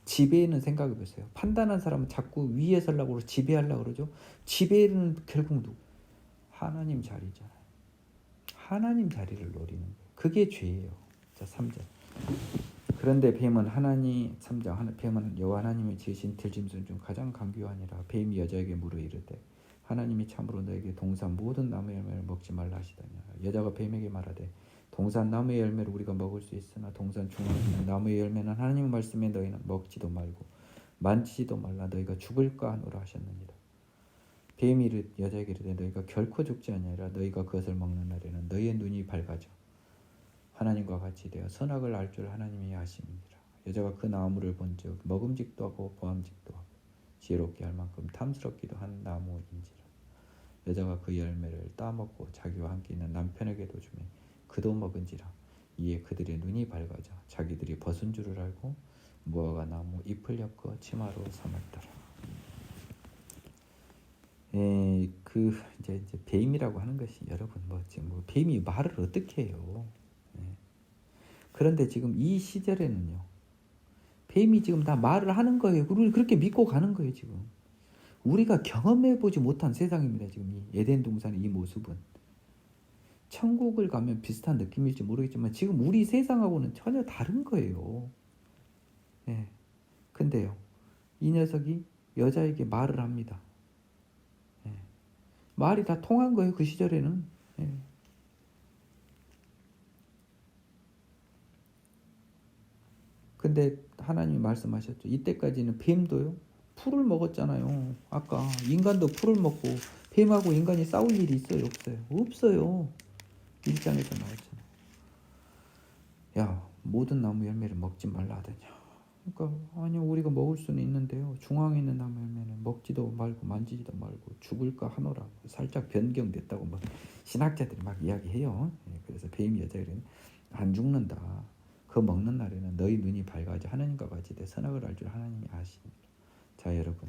[SPEAKER 1] 지배는 생각해 보세요. 판단한 사람은 자꾸 위에 서려고 그러고 지배하려고 그러죠. 지배는 결국 누구? 하나님 자리잖아요. 하나님 자리를 노리는 거예요. 그게 죄예요. 자, 3절. 그런데 뱀은 뱀은 여호와 하나님이 지으신 들짐승 중 가장 강교하니라. 뱀이 여자에게 물어 이르되 하나님이 참으로 너에게 동산 모든 나무의 열매를 먹지 말라 하시더냐. 여자가 뱀에게 말하되 동산 나무의 열매를 우리가 먹을 수 있으나 동산 중앙에 있는 나무의 열매는 하나님의 말씀에 너희는 먹지도 말고 만지지도 말라 너희가 죽을까 하노라 하셨느니라. 뱀이 여자에게 이르되 너희가 결코 죽지 아니하리라. 너희가 그것을 먹는 날에는 너희의 눈이 밝아져 하나님과 같이 되어 선악을 알 줄 하나님이 아심이니라. 여자가 그 나무를 본즉 먹음직도 하고 보암직도 하고 지혜롭게 할 만큼 탐스럽기도 한 나무인지라. 여자가 그 열매를 따먹고 자기와 함께 있는 남편에게도 주매 그도 먹은지라. 이에 그들의 눈이 밝아져 자기들이 벗은 줄을 알고 무화과 나무 잎을 엮어 치마로 삼았더라. 이제 뱀이라고 하는 것이 여러분 지금 뱀이 말을 어떻게 해요? 그런데 지금 이 시절에는요. 뱀이 지금 다 말을 하는 거예요. 우리를 그렇게 믿고 가는 거예요. 지금. 우리가 경험해보지 못한 세상입니다. 지금 이 에덴 동산의 이 모습은. 천국을 가면 비슷한 느낌일지 모르겠지만 지금 우리 세상하고는 전혀 다른 거예요. 네. 근데요. 이 녀석이 여자에게 말을 합니다. 네. 말이 다 통한 거예요. 그 시절에는. 네. 근데 하나님이 말씀하셨죠. 이때까지는 뱀도요. 풀을 먹었잖아요. 아까 인간도 풀을 먹고 뱀하고 인간이 싸울 일이 있어요? 없어요? 없어요. 1장에서 나왔잖아요. 야, 모든 나무 열매를 먹지 말라 하더냐. 그러니까 아니 우리가 먹을 먹을 수는 있는데요. 중앙에 있는 나무 열매는 먹지도 말고 만지지도 말고 죽을까 하노라. 살짝 변경됐다고 뭐 신학자들이 막 이야기해요. 그래서 뱀이 여자에게는 안 죽는다. 그 먹는 날에는 너희 눈이 밝아져 하나님과 같이 돼 선악을 알 줄 하나님이 아십니다. 자 여러분,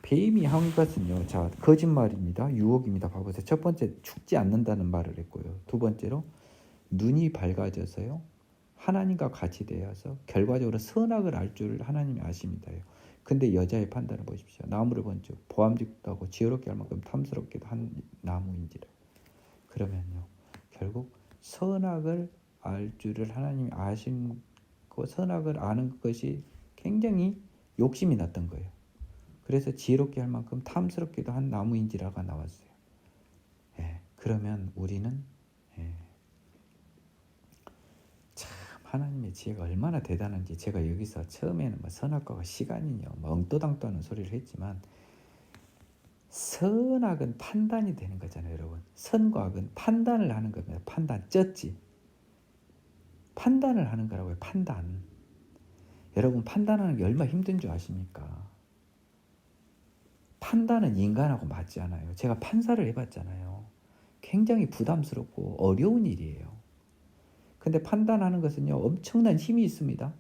[SPEAKER 1] 뱀이 한 것은요, 자 거짓말입니다. 유혹입니다. 봐보세요. 첫 번째, 죽지 않는다는 말을 했고요. 두 번째로 눈이 밝아져서요, 하나님과 같이 되어서 결과적으로 선악을 알 줄 하나님이 아십니다. 근데 여자의 판단을 보십시오. 나무를 본즉 보암직도 하고 지혜롭게 할 만큼 탐스럽게도 한 나무인지라. 그러면요, 결국 선악을 알 줄을 하나님이 아시고 선악을 아는 것이 굉장히 욕심이 났던 거예요. 그래서 지혜롭게 할 만큼 탐스럽게도 한 나무인지라가 나왔어요. 그러면 우리는 참 하나님의 지혜가 얼마나 대단한지, 제가 여기서 처음에는 뭐 선악과가 시간이냐 뭐 엉떠당떠 하는 소리를 했지만, 선악은 판단이 되는 거잖아요. 여러분, 선과 악은 판단을 하는 겁니다. 판단, 쩌지 판단을 하는 거라고요. 판단. 여러분, 판단하는 게 얼마나 힘든 줄 아십니까? 판단은 인간하고 맞지 않아요. 제가 판사를 해봤잖아요. 굉장히 부담스럽고 어려운 일이에요. 근데 판단하는 것은요, 엄청난 힘이 있습니다.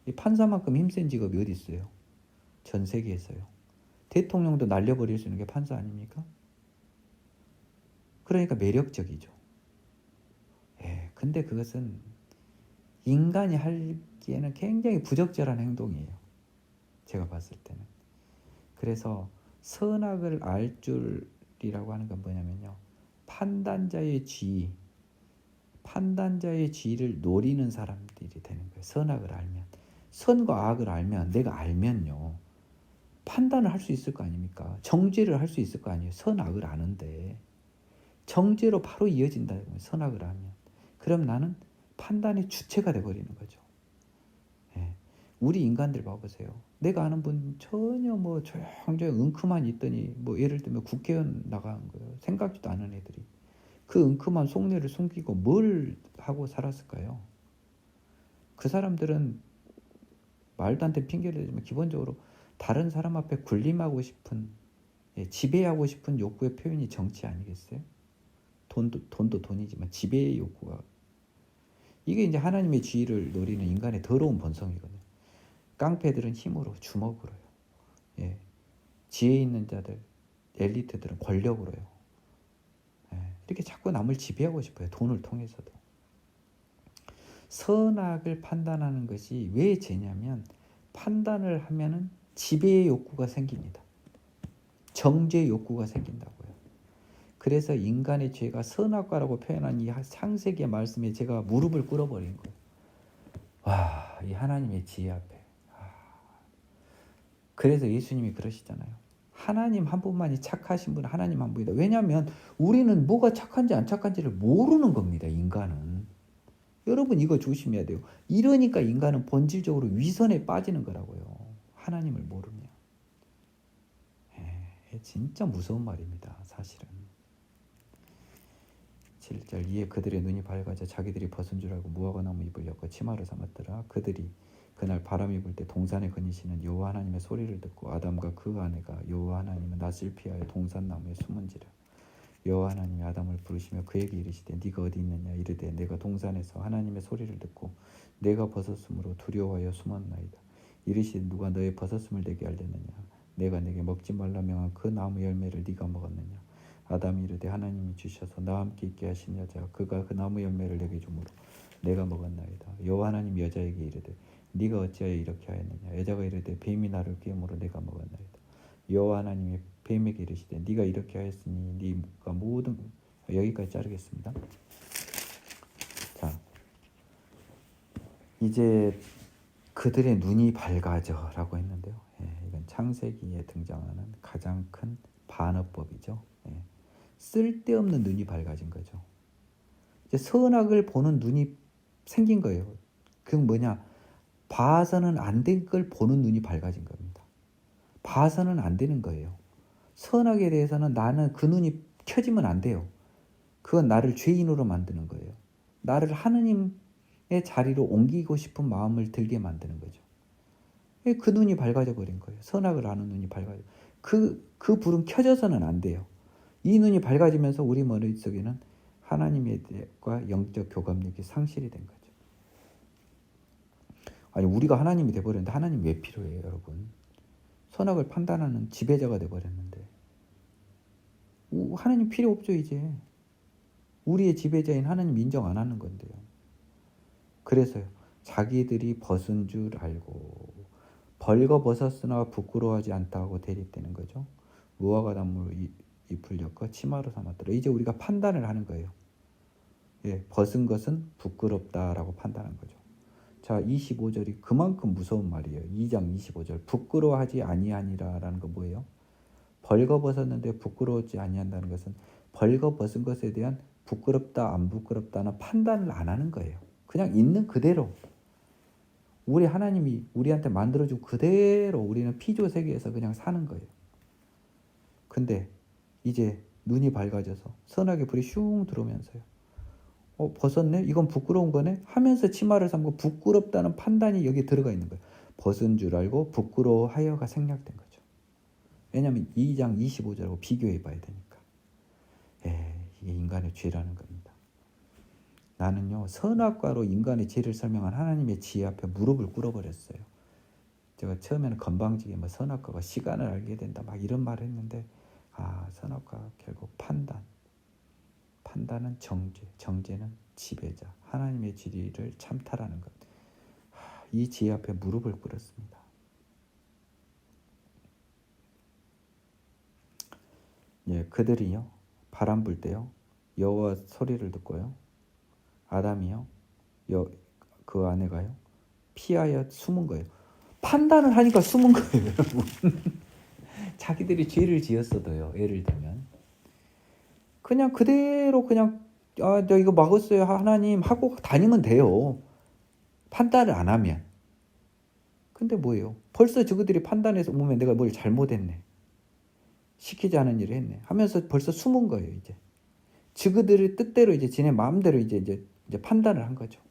[SPEAKER 1] 이 판사만큼 힘센 직업이 어디 있어요? 전 세계에서요. 대통령도 날려버릴 수 있는 게 판사 아닙니까? 그러니까 매력적이죠. 근데 그것은 인간이 하기에는 굉장히 부적절한 행동이에요. 제가 봤을 때는. 그래서 선악을 알 줄이라고 하는 건 뭐냐면요, 판단자의 지위를 노리는 사람들이 되는 거예요. 선악을 알면, 선과 악을 알면, 내가 알면요, 판단을 할 수 있을 거 아닙니까? 정죄를 할 수 있을 거 아니에요. 선악을 아는데 정죄로 바로 이어진다. 선악을 알면. 그럼 나는 판단의 주체가 돼버리는 거죠. 우리 인간들 봐보세요. 내가 아는 분 전혀 뭐 조용조용 웅크만 있더니, 뭐 예를 들면 국회의원 나간 거예요. 생각지도 않은 애들이 그 웅크만 속내를 숨기고 뭘 하고 살았을까요? 그 사람들은 말도 안 되는 핑계를 대지만 기본적으로 다른 사람 앞에 군림하고 싶은, 지배하고 싶은 욕구의 표현이 정치 아니겠어요? 돈도 돈이지만 지배의 욕구가, 이게 이제 하나님의 지위를 노리는 인간의 더러운 본성이거든요. 깡패들은 힘으로, 주먹으로요. 지혜 있는 자들, 엘리트들은 권력으로요. 이렇게 자꾸 남을 지배하고 싶어요. 돈을 통해서도. 선악을 판단하는 것이 왜 죄냐면, 판단을 하면은 지배의 욕구가 생깁니다. 정죄의 욕구가 생긴다고요. 그래서 인간의 죄가 선악과라고 표현한 이 창세기의 말씀에 제가 무릎을 꿇어버린 거예요. 와, 이 하나님의 지혜 앞에. 그래서 예수님이 그러시잖아요. 하나님 한 분만이 착하신 분은 하나님 한 분이다. 왜냐하면 우리는 뭐가 착한지 안 착한지를 모르는 겁니다. 인간은. 여러분, 이거 조심해야 돼요. 이러니까 인간은 본질적으로 위선에 빠지는 거라고요. 하나님을 모르면. 진짜 무서운 말입니다. 사실은. 7절, 이에 그들의 눈이 밝아져 자기들이 벗은 줄 알고 무화과나무 잎을 엮어 치마로 삼았더라. 그들이 그날 바람이 불 때 동산에 거니시는 여호와 하나님의 소리를 듣고 아담과 그 아내가 여호와 하나님은 낯을 피하여 동산나무에 숨은지라. 여호와 하나님이 아담을 부르시며 그에게 이르시되 네가 어디 있느냐. 이르되 내가 동산에서 하나님의 소리를 듣고 내가 벗었으므로 두려워하여 숨었나이다. 이르시되 누가 너의 벗었음을 내게 알렸느냐. 내가 내게 먹지 말라 명한 그 나무 열매를 네가 먹었느냐. 아담이 이르되 하나님이 주셔서 나와 함께 있게 하신 여자 그가 그 나무 열매를 내게 주므로 내가 먹었나이다. 여호와 하나님이 여자에게 이르되 네가 어찌하여 이렇게 하였느냐. 여자가 이르되 뱀이 나를 꾀므로 내가 먹었나이다. 여호와 하나님이 뱀에게 이르시되 네가 이렇게 하였으니 네가 모든, 여기까지 자르겠습니다. 자, 이제 그들의 눈이 밝아져 라고 했는데요. 이건 창세기에 등장하는 가장 큰 반어법이죠. 쓸데없는 눈이 밝아진 거죠. 이제 선악을 보는 눈이 생긴 거예요. 그건 뭐냐? 봐서는 안 된 걸 보는 눈이 밝아진 겁니다. 봐서는 안 되는 거예요. 선악에 대해서는 나는 그 눈이 켜지면 안 돼요. 그건 나를 죄인으로 만드는 거예요. 나를 하느님의 자리로 옮기고 싶은 마음을 들게 만드는 거죠. 그 눈이 밝아져 버린 거예요. 선악을 아는 눈이 밝아져. 그 불은 켜져서는 안 돼요. 이 눈이 밝아지면서 우리 머릿속에는 하나님과 영적 교감력이 상실이 된 거죠. 아니 우리가 하나님이 돼버렸는데 하나님 왜 필요해요, 여러분? 선악을 판단하는 지배자가 돼버렸는데 하나님 필요 없죠. 이제 우리의 지배자인 하나님 인정 안 하는 건데요. 그래서요, 자기들이 벗은 줄 알고 벌거벗었으나 부끄러워하지 않다고 대립되는 거죠. 무화과 나무로 잎을 엮어 치마로 삼았더라. 이제 우리가 판단을 하는 거예요. 예, 벗은 것은 부끄럽다라고 판단한 거죠. 자, 25절이 그만큼 무서운 말이에요. 2장 25절. 부끄러워하지 아니하니라라는 거 뭐예요? 벌거벗었는데 부끄러워하지 아니한다는 것은 벌거벗은 것에 대한 부끄럽다 안 부끄럽다는 판단을 안 하는 거예요. 그냥 있는 그대로 우리 하나님이 우리한테 만들어준 그대로 우리는 피조 세계에서 그냥 사는 거예요. 근데 이제 눈이 밝아져서 선악의 불이 슝 들어오면서요, 벗었네? 이건 부끄러운 거네? 하면서 치마를 삼고 부끄럽다는 판단이 여기 들어가 있는 거예요. 벗은 줄 알고 부끄러워하여가 생략된 거죠. 왜냐하면 2장 25절하고 비교해 봐야 되니까. 이게 인간의 죄라는 겁니다. 나는요, 선악과로 인간의 죄를 설명한 하나님의 지혜 앞에 무릎을 꿇어버렸어요. 제가 처음에는 건방지게 선악과가 시간을 알게 된다 막 이런 말을 했는데, 선악과 결국 판단은 정죄, 정죄는 지배자, 하나님의 지리를 참탈하는 것. 이 지혜 앞에 무릎을 꿇었습니다. 예, 그들이요, 바람 불 때요, 여호와 소리를 듣고요, 아담이요, 그 아내가요, 피하여 숨은 거예요. 판단을 하니까 숨은 거예요, 여러분. 자기들이 죄를 지었어도요, 예를 들면 그냥 그대로 그냥 저 이거 막았어요 하나님 하고 다니면 돼요. 판단을 안 하면. 근데 뭐예요? 벌써 저그들이 판단해서 보면 내가 뭘 잘못했네, 시키지 않은 일을 했네 하면서 벌써 숨은 거예요. 이제 저그들의 뜻대로 이제 지네 마음대로 이제 판단을 한 거죠.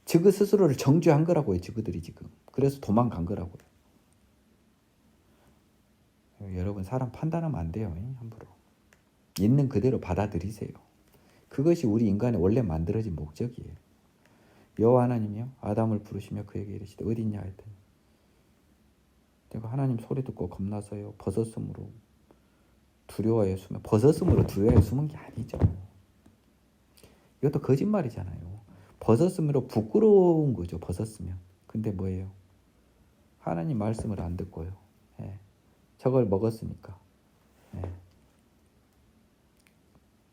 [SPEAKER 1] 저그 스스로를 정죄한 거라고요, 저그들이 지금. 그래서 도망간 거라고요. 여러분, 사람 판단하면 안 돼요. 함부로. 있는 그대로 받아들이세요. 그것이 우리 인간의 원래 만들어진 목적이에요. 여호와 하나님이요, 아담을 부르시며 그에게 이르시되 어디 있냐 했더니, 내가 하나님 소리 듣고 겁나서요 벗었으므로 두려워하여 숨어. 벗었으므로 두려워하여 숨은 게 아니죠. 이것도 거짓말이잖아요. 벗었으므로 부끄러운 거죠, 벗었으면. 근데 뭐예요? 하나님 말씀을 안 듣고요, 저걸 먹었으니까,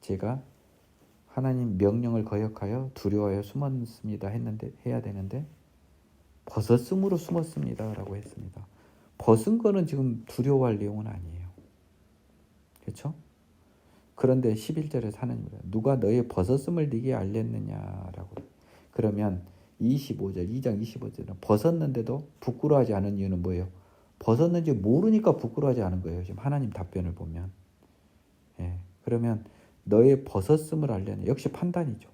[SPEAKER 1] 제가 하나님 명령을 거역하여 두려워하여 숨었습니다 해야 되는데 벗었으므로 숨었습니다 라고 했습니다. 벗은 거는 지금 두려워할 내용은 아니에요. 그렇죠? 그런데 11절에서 하나님이 누가 너의 벗었음을 네게 알렸느냐라고. 그러면 25절, 2장 25절은 벗었는데도 부끄러워하지 않은 이유는 뭐예요? 벗었는지 모르니까 부끄러워하지 않은 거예요. 지금 하나님 답변을 보면. 그러면 너의 벗었음을 알려는 역시 판단이죠.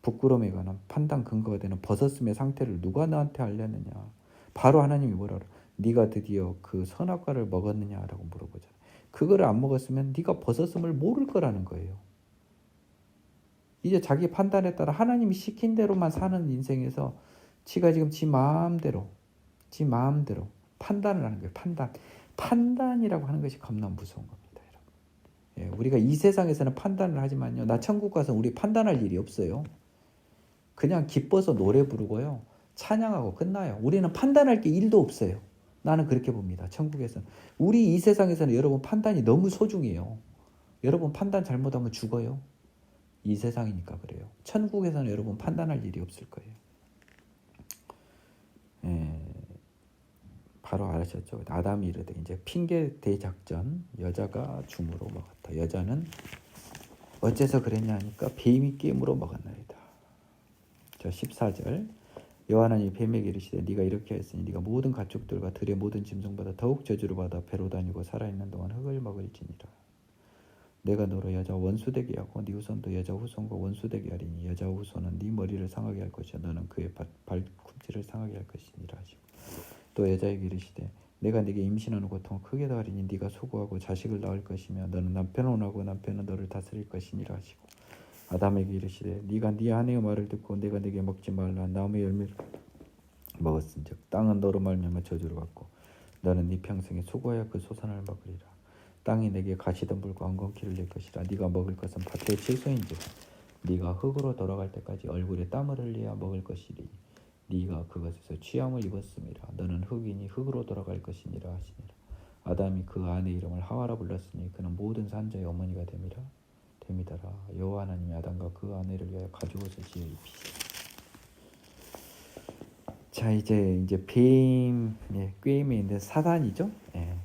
[SPEAKER 1] 부끄러움에 관한 판단 근거가 되는 벗었음의 상태를 누가 너한테 알렸느냐. 바로 하나님이 뭐라 그래요? 네가 드디어 그 선악과를 먹었느냐라고 물어보잖아요. 그거를 안 먹었으면 네가 벗었음을 모를 거라는 거예요. 이제 자기 판단에 따라 하나님이 시킨 대로만 사는 인생에서 지가 지금 지 마음대로 판단을 하는 거예요. 판단이라고 하는 것이 겁나 무서운 겁니다, 여러분. 우리가 이 세상에서는 판단을 하지만요, 나 천국 가서 우리 판단할 일이 없어요. 그냥 기뻐서 노래 부르고요, 찬양하고 끝나요. 우리는 판단할 게 1도 없어요. 나는 그렇게 봅니다. 천국에서는. 우리 이 세상에서는 여러분 판단이 너무 소중해요. 여러분 판단 잘못하면 죽어요. 이 세상이니까 그래요. 천국에서는 여러분 판단할 일이 없을 거예요. 바로 알으셨죠? 아담이 이르되 이제 핑계 대작전, 여자가 줌으로 먹었다. 여자는 어째서 그랬냐 하니까 뱀이 깨물어 먹었나이다. 저 14절. 여호와 하나님이 뱀에게 이르시되 네가 이렇게 했으니 네가 모든 가축들과 들의 모든 짐승보다 더욱 저주를 받아 배로 다니고 살아있는 동안 흙을 먹을지니라. 내가 너로 여자 원수 되게 하고 네 후손도 여자 후손과 원수 되게 하리니 여자 후손은 네 머리를 상하게 할 것이요 너는 그의 발꿈치를 상하게 할 것이니라 하시고 또 여자에게 이르시되 내가 네게 임신하는 고통을 크게 더하리니 네가 수고하고 자식을 낳을 것이며 너는 남편을 원하고 남편은 너를 다스릴 것이니라 하시고 아담에게 이르시되 네가 네 아내의 말을 듣고 내가 네게 먹지 말라 나무의 열매를 먹었은즉 땅은 너로 말미암아 저주를 받고 너는 네 평생에 수고하여 그 소산을 먹으리라. 땅이 내게 가시덤불과 엉겅퀴를 낼 것이라. 네가 먹을 것은 밭의 채소인즉 네가 흙으로 돌아갈 때까지 얼굴에 땀을 흘려야 먹을 것이리. 네가 그것에서 취함을 입었음이라. 너는 흙이니 흙으로 돌아갈 것이니라 하시니라. 아담이 그 아내 이름을 하와라 불렀으니 그는 모든 산자의 어머니가 됨이더라. 여호와 하나님이 아담과 그 아내를 위하여 가죽옷을 지어 입히시라. 자 이제 뱀, 꾀임에 있는 사단이죠.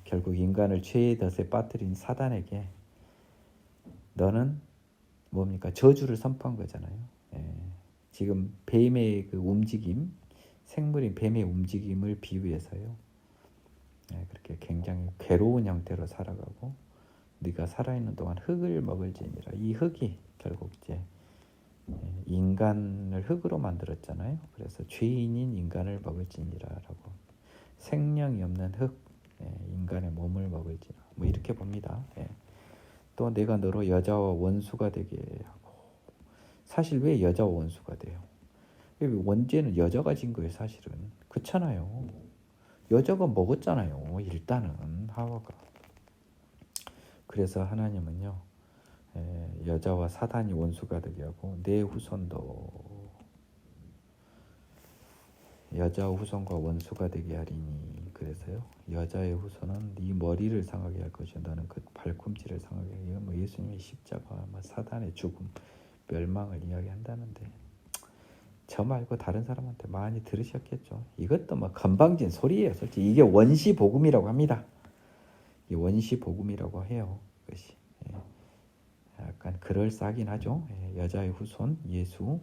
[SPEAKER 1] 결국 인간을 죄의 덫에 빠뜨린 사단에게 너는 뭡니까? 저주를 선포한 거잖아요. 지금 뱀의 그 움직임, 생물인 뱀의 움직임을 비유해서요. 그렇게 굉장히 괴로운 형태로 살아가고 네가 살아있는 동안 흙을 먹을지니라. 이 흙이 결국 이제 인간을 흙으로 만들었잖아요. 그래서 죄인인 인간을 먹을지니라라고 생명이 없는 흙, 인간의 몸을 먹을지라. 뭐 이렇게 봅니다. 또 내가 너로 여자와 원수가 되게 하고 사실 왜 여자와 원수가 돼요? 원죄는 여자가 진 거예요. 사실은 그렇잖아요. 여자가 먹었잖아요. 일단은 하와가. 그래서 하나님은요. 여자와 사단이 원수가 되게 하고 내 후손도 여자 후손과 원수가 되게 하리니 그래서요 여자의 후손은 네 머리를 상하게 할 것이요 너는 그 발꿈치를 상하게 할. 이건 뭐 예수님의 십자가, 사단의 죽음, 멸망을 이야기한다는데 저 말고 다른 사람한테 많이 들으셨겠죠. 이것도 뭐 건방진 소리예요. 솔직히 이게 원시 복음이라고 합니다. 이 원시 복음이라고 해요. 그것이. 약간 그럴싸하긴 하죠. 여자의 후손 예수.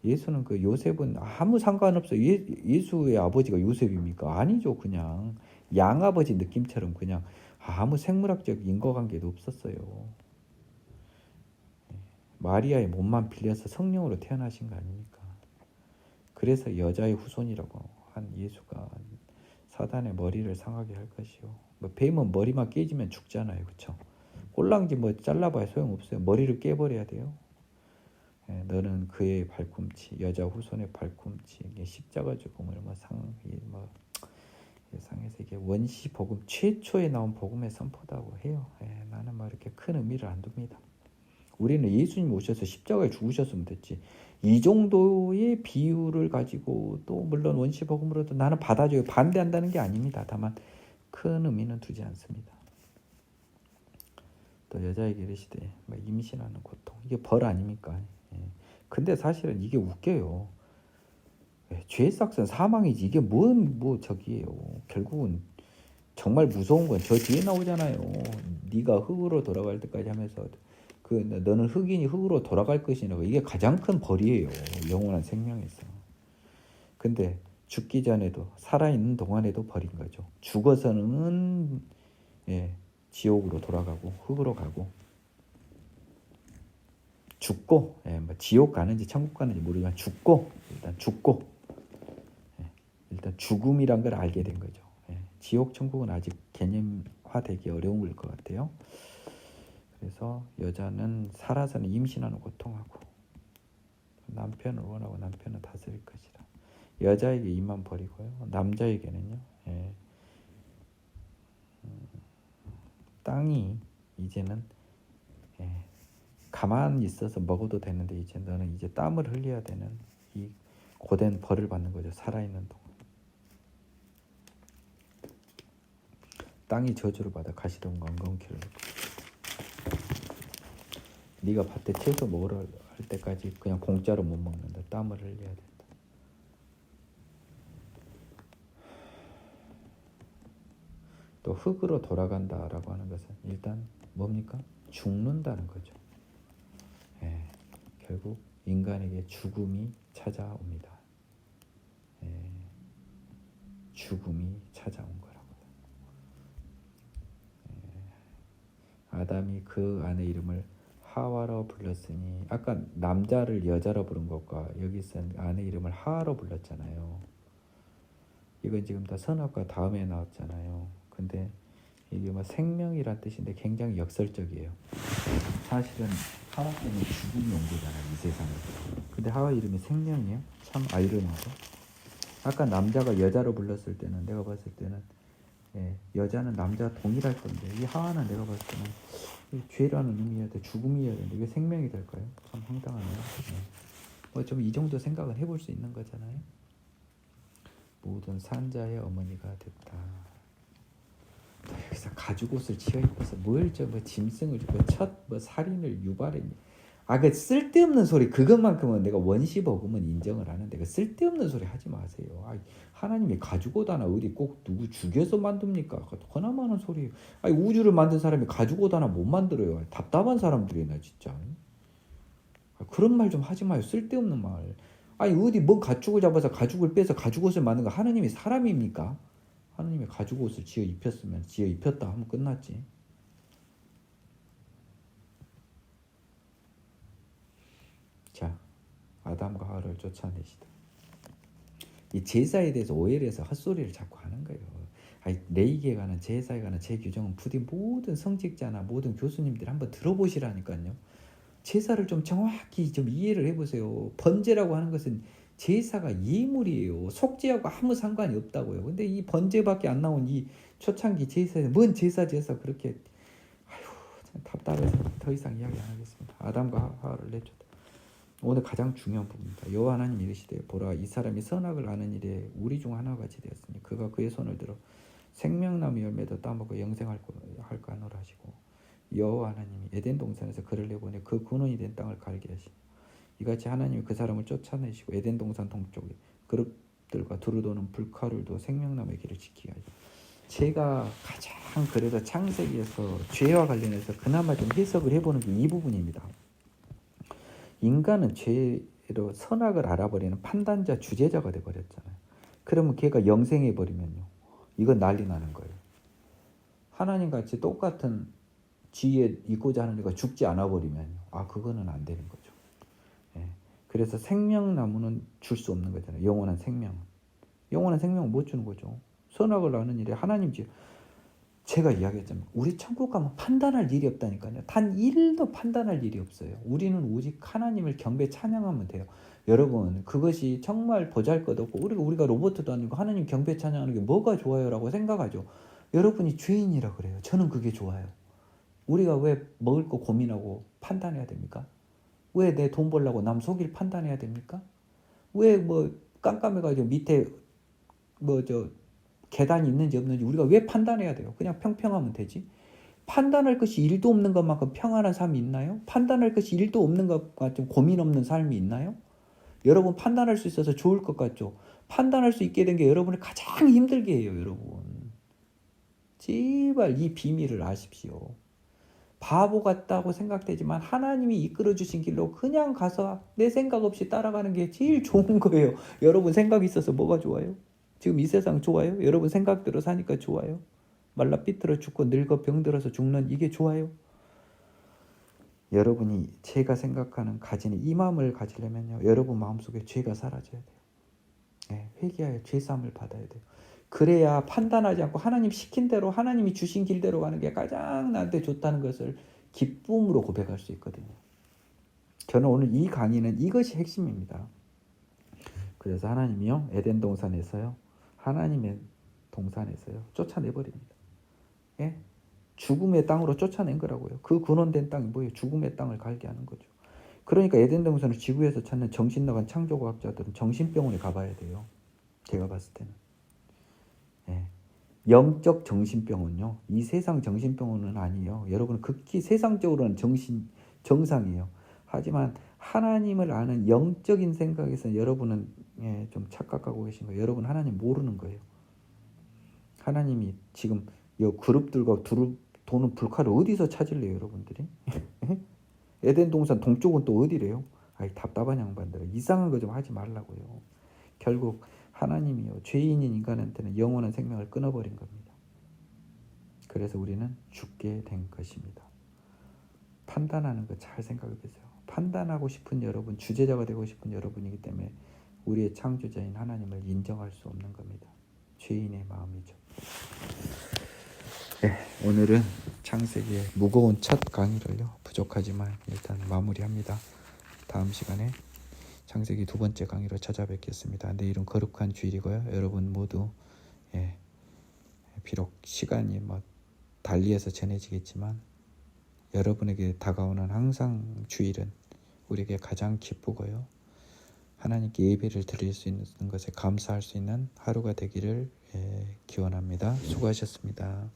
[SPEAKER 1] 예수는 그 요셉은 아무 상관없어요. 예수의 아버지가 요셉입니까? 아니죠. 그냥 양아버지 느낌처럼 그냥 아무 생물학적 인과관계도 없었어요. 마리아의 몸만 빌려서 성령으로 태어나신 거 아닙니까? 그래서 여자의 후손이라고 한 예수가 사단의 머리를 상하게 할 것이요. 뱀은 머리만 깨지면 죽잖아요. 그렇죠? 꼴랑지 잘라봐야 소용없어요. 머리를 깨버려야 돼요. 너는 그의 발꿈치, 여자 후손의 발꿈치, 이게 십자가 죽음을 상해서 이게 원시 복음 최초에 나온 복음의 선포다고 해요. 나는 이렇게 큰 의미를 안 둡니다. 우리는 예수님 오셔서 십자가에 죽으셨으면 됐지. 이 정도의 비유를 가지고 또 물론 원시 복음으로도 나는 받아줘요. 반대한다는 게 아닙니다. 다만 큰 의미는 두지 않습니다. 또 여자에게 이르시되 임신하는 고통 이게 벌 아닙니까? 근데 사실은 이게 웃겨요. 죄의 삭은 사망이지 이게 저기예요. 결국은 정말 무서운 건 저 뒤에 나오잖아요. 네가 흙으로 돌아갈 때까지 하면서 너는 흙이니 흙으로 돌아갈 것이라고. 이게 가장 큰 벌이에요. 영원한 생명에서. 근데 죽기 전에도 살아있는 동안에도 벌인 거죠. 죽어서는 지옥으로 돌아가고 흙으로 가고 죽고 지옥 가는지 천국 가는지 모르지만 일단 죽고 일단 죽음이란 걸 알게 된 거죠. 지옥 천국은 아직 개념화되기 어려운 걸 것 같아요. 그래서 여자는 살아서는 임신하는 고통하고 남편을 원하고 남편은 다스릴 것이라. 여자에게 이만 버리고요. 남자에게는요. 땅이 이제는 가만히 있어서 먹어도 되는데 이제 너는 이제 땀을 흘려야 되는 이 고된 벌을 받는 거죠. 살아있는 동안. 땅이 저주를 받아 가시덤과 엉겅퀴를 네가 밭에 채소 먹으러 할 때까지 그냥 공짜로 못 먹는다. 땀을 흘려야 된다. 또 흙으로 돌아간다라고 하는 것은 일단 뭡니까? 죽는다는 거죠. 결국 인간에게 죽음이 찾아옵니다. 죽음이 찾아온 거라고요. 아담이 그 아내 이름을 하와로 불렀으니 아까 남자를 여자로 부른 것과 여기서 아내 이름을 하와로 불렀잖아요. 이건 지금 다 선악과 다음에 나왔잖아요. 근데 이게 뭐 생명이란 뜻인데 굉장히 역설적이에요. 사실은 하와 때문에 죽음이 온 거잖아요, 이 세상에. 근데 하와 이름이 생명이에요. 참 아이러니하죠. 아까 남자가 여자로 불렀을 때는 내가 봤을 때는 여자는 남자 동일할 건데 이 하와는 내가 봤을 때는 죄라는 의미여야 돼, 죽음이어야 되는데 왜 생명이 될까요? 참 황당하네요. 뭐 좀 이 정도 생각은 해볼 수 있는 거잖아요. 모든 산자의 어머니가 됐다. 또 여기서 가죽옷을 치어 입어서 뭘 뭐 짐승을 뭐 살인을 유발했니? 그 쓸데없는 소리 그것만큼은 내가 원시복음은 인정을 하는데 그 쓸데없는 소리 하지 마세요. 하나님이 가죽옷 하나 어디 꼭 누구 죽여서 만듭니까? 허나마는 소리. 우주를 만든 사람이 가죽옷 하나 못 만들어요. 답답한 사람들이나 진짜. 그런 말 좀 하지 마요. 쓸데없는 말. 어디 뭔 가축을 잡아서 가죽을 빼서 가죽옷을 만든 거 하나님이 사람입니까? 하나님이 가죽옷을 지어 입혔으면 지어 입혔다 하면 끝났지. 자, 아담과 하와를 쫓아내시다. 이 제사에 대해서 오해를 해서 헛소리를 자꾸 하는 거예요. 레위기에 관한 제사에 관한 제 규정은 부디 모든 성직자나 모든 교수님들이 한번 들어보시라니까요. 제사를 좀 정확히 좀 이해를 해보세요. 번제라고 하는 것은 제사가 예물이에요. 속죄하고 아무 상관이 없다고요. 근데 이 번제밖에 안 나온 이 초창기 제사에 뭔 제사 그렇게 참 답답해서 더 이상 이야기 안 하겠습니다. 아담과 하와를 내쫓다. 오늘 가장 중요한 부분입니다. 여호와 하나님 이르시되 보라 이 사람이 선악을 아는 일에 우리 중 하나와 같이 되었으니 그가 그의 손을 들어 생명나무 열매도 따먹고 영생할 거노라 하시고 여호와 하나님이 에덴 동산에서 그를 내보내 그 근원이 된 땅을 갈게 하시니 이같이 하나님이 그 사람을 쫓아내시고 에덴 동산 동쪽에 그룹들과 두루 도는 불가루를 두어 생명나무의 길을 지키게 하시니 제가 가장 그래도 창세기에서 죄와 관련해서 그나마 좀 해석을 해보는 게 이 부분입니다. 인간은 죄로 선악을 알아버리는 판단자, 주제자가 돼버렸잖아요. 그러면 걔가 영생해버리면요. 이건 난리 나는 거예요. 하나님같이 똑같은 지혜에 있고자 하는 이가 죽지 않아버리면요. 그거는 안 되는 거죠. 그래서 생명나무는 줄 수 없는 거잖아요. 영원한 생명은. 영원한 생명은 못 주는 거죠. 선악을 아는 일에 하나님 제가 이야기했잖아요. 우리 천국 가면 판단할 일이 없다니까요. 단 1도 판단할 일이 없어요. 우리는 오직 하나님을 경배 찬양하면 돼요. 여러분 그것이 정말 보잘것없고 우리가 로봇도 아니고 하나님 경배 찬양하는 게 뭐가 좋아요? 라고 생각하죠. 여러분이 죄인이라 그래요. 저는 그게 좋아요. 우리가 왜 먹을 거 고민하고 판단해야 됩니까? 왜 내 돈 벌려고 남 속일 판단해야 됩니까? 왜 뭐 깜깜해가지고 밑에 계단이 있는지 없는지 우리가 왜 판단해야 돼요? 그냥 평평하면 되지. 판단할 것이 1도 없는 것만큼 평안한 삶이 있나요? 판단할 것이 1도 없는 것과 좀 고민 없는 삶이 있나요? 여러분 판단할 수 있어서 좋을 것 같죠? 판단할 수 있게 된 게 여러분을 가장 힘들게 해요, 여러분. 제발 이 비밀을 아십시오. 바보 같다고 생각되지만 하나님이 이끌어주신 길로 그냥 가서 내 생각 없이 따라가는 게 제일 좋은 거예요. 여러분 생각이 있어서 뭐가 좋아요? 지금 이 세상 좋아요? 여러분 생각대로 사니까 좋아요? 말라 삐뚤어 죽고 늙어 병들어서 죽는 이게 좋아요? 여러분이 제가 생각하는 가지는 이 마음을 가지려면요. 여러분 마음속에 죄가 사라져야 돼요. 회개하여 죄사함을 받아야 돼요. 그래야 판단하지 않고 하나님 시킨 대로 하나님이 주신 길대로 가는 게 가장 나한테 좋다는 것을 기쁨으로 고백할 수 있거든요. 저는 오늘 이 강의는 이것이 핵심입니다. 그래서 하나님이요 에덴 동산에서요 하나님의 동산에서요 쫓아내버립니다. 죽음의 땅으로 쫓아낸 거라고요. 그 근원된 땅이 뭐예요? 죽음의 땅을 갈게 하는 거죠. 그러니까 에덴 동산을 지구에서 찾는 정신 나간 창조과학자들은 정신병원에 가봐야 돼요. 제가 봤을 때는. 영적 정신병은요. 이 세상 정신병원은 아니에요. 여러분 극히 세상적으로는 정상이에요. 하지만 하나님을 아는 영적인 생각에서 여러분은 좀 착각하고 계신 거예요. 여러분 하나님 모르는 거예요. 하나님이 지금 이 그룹들과 도는 불칼을 어디서 찾을래요, 여러분들이? 에덴 동산 동쪽은 또 어디래요? 답답한 양반들. 이상한 거 좀 하지 말라고요. 결국 하나님이요 죄인인 인간한테는 영원한 생명을 끊어버린 겁니다. 그래서 우리는 죽게 된 것입니다. 판단하는 거 잘 생각해 보세요. 판단하고 싶은 여러분, 주제자가 되고 싶은 여러분이기 때문에 우리의 창조자인 하나님을 인정할 수 없는 겁니다. 죄인의 마음이죠. 네, 오늘은 창세기의 무거운 첫 강의를요, 부족하지만 일단 마무리합니다. 다음 시간에 창세기 두 번째 강의로 찾아뵙겠습니다. 내일은 거룩한 주일이고요. 여러분 모두 비록 시간이 달리해서 전해지겠지만 여러분에게 다가오는 항상 주일은 우리에게 가장 기쁘고요. 하나님께 예배를 드릴 수 있는 것에 감사할 수 있는 하루가 되기를 기원합니다. 수고하셨습니다.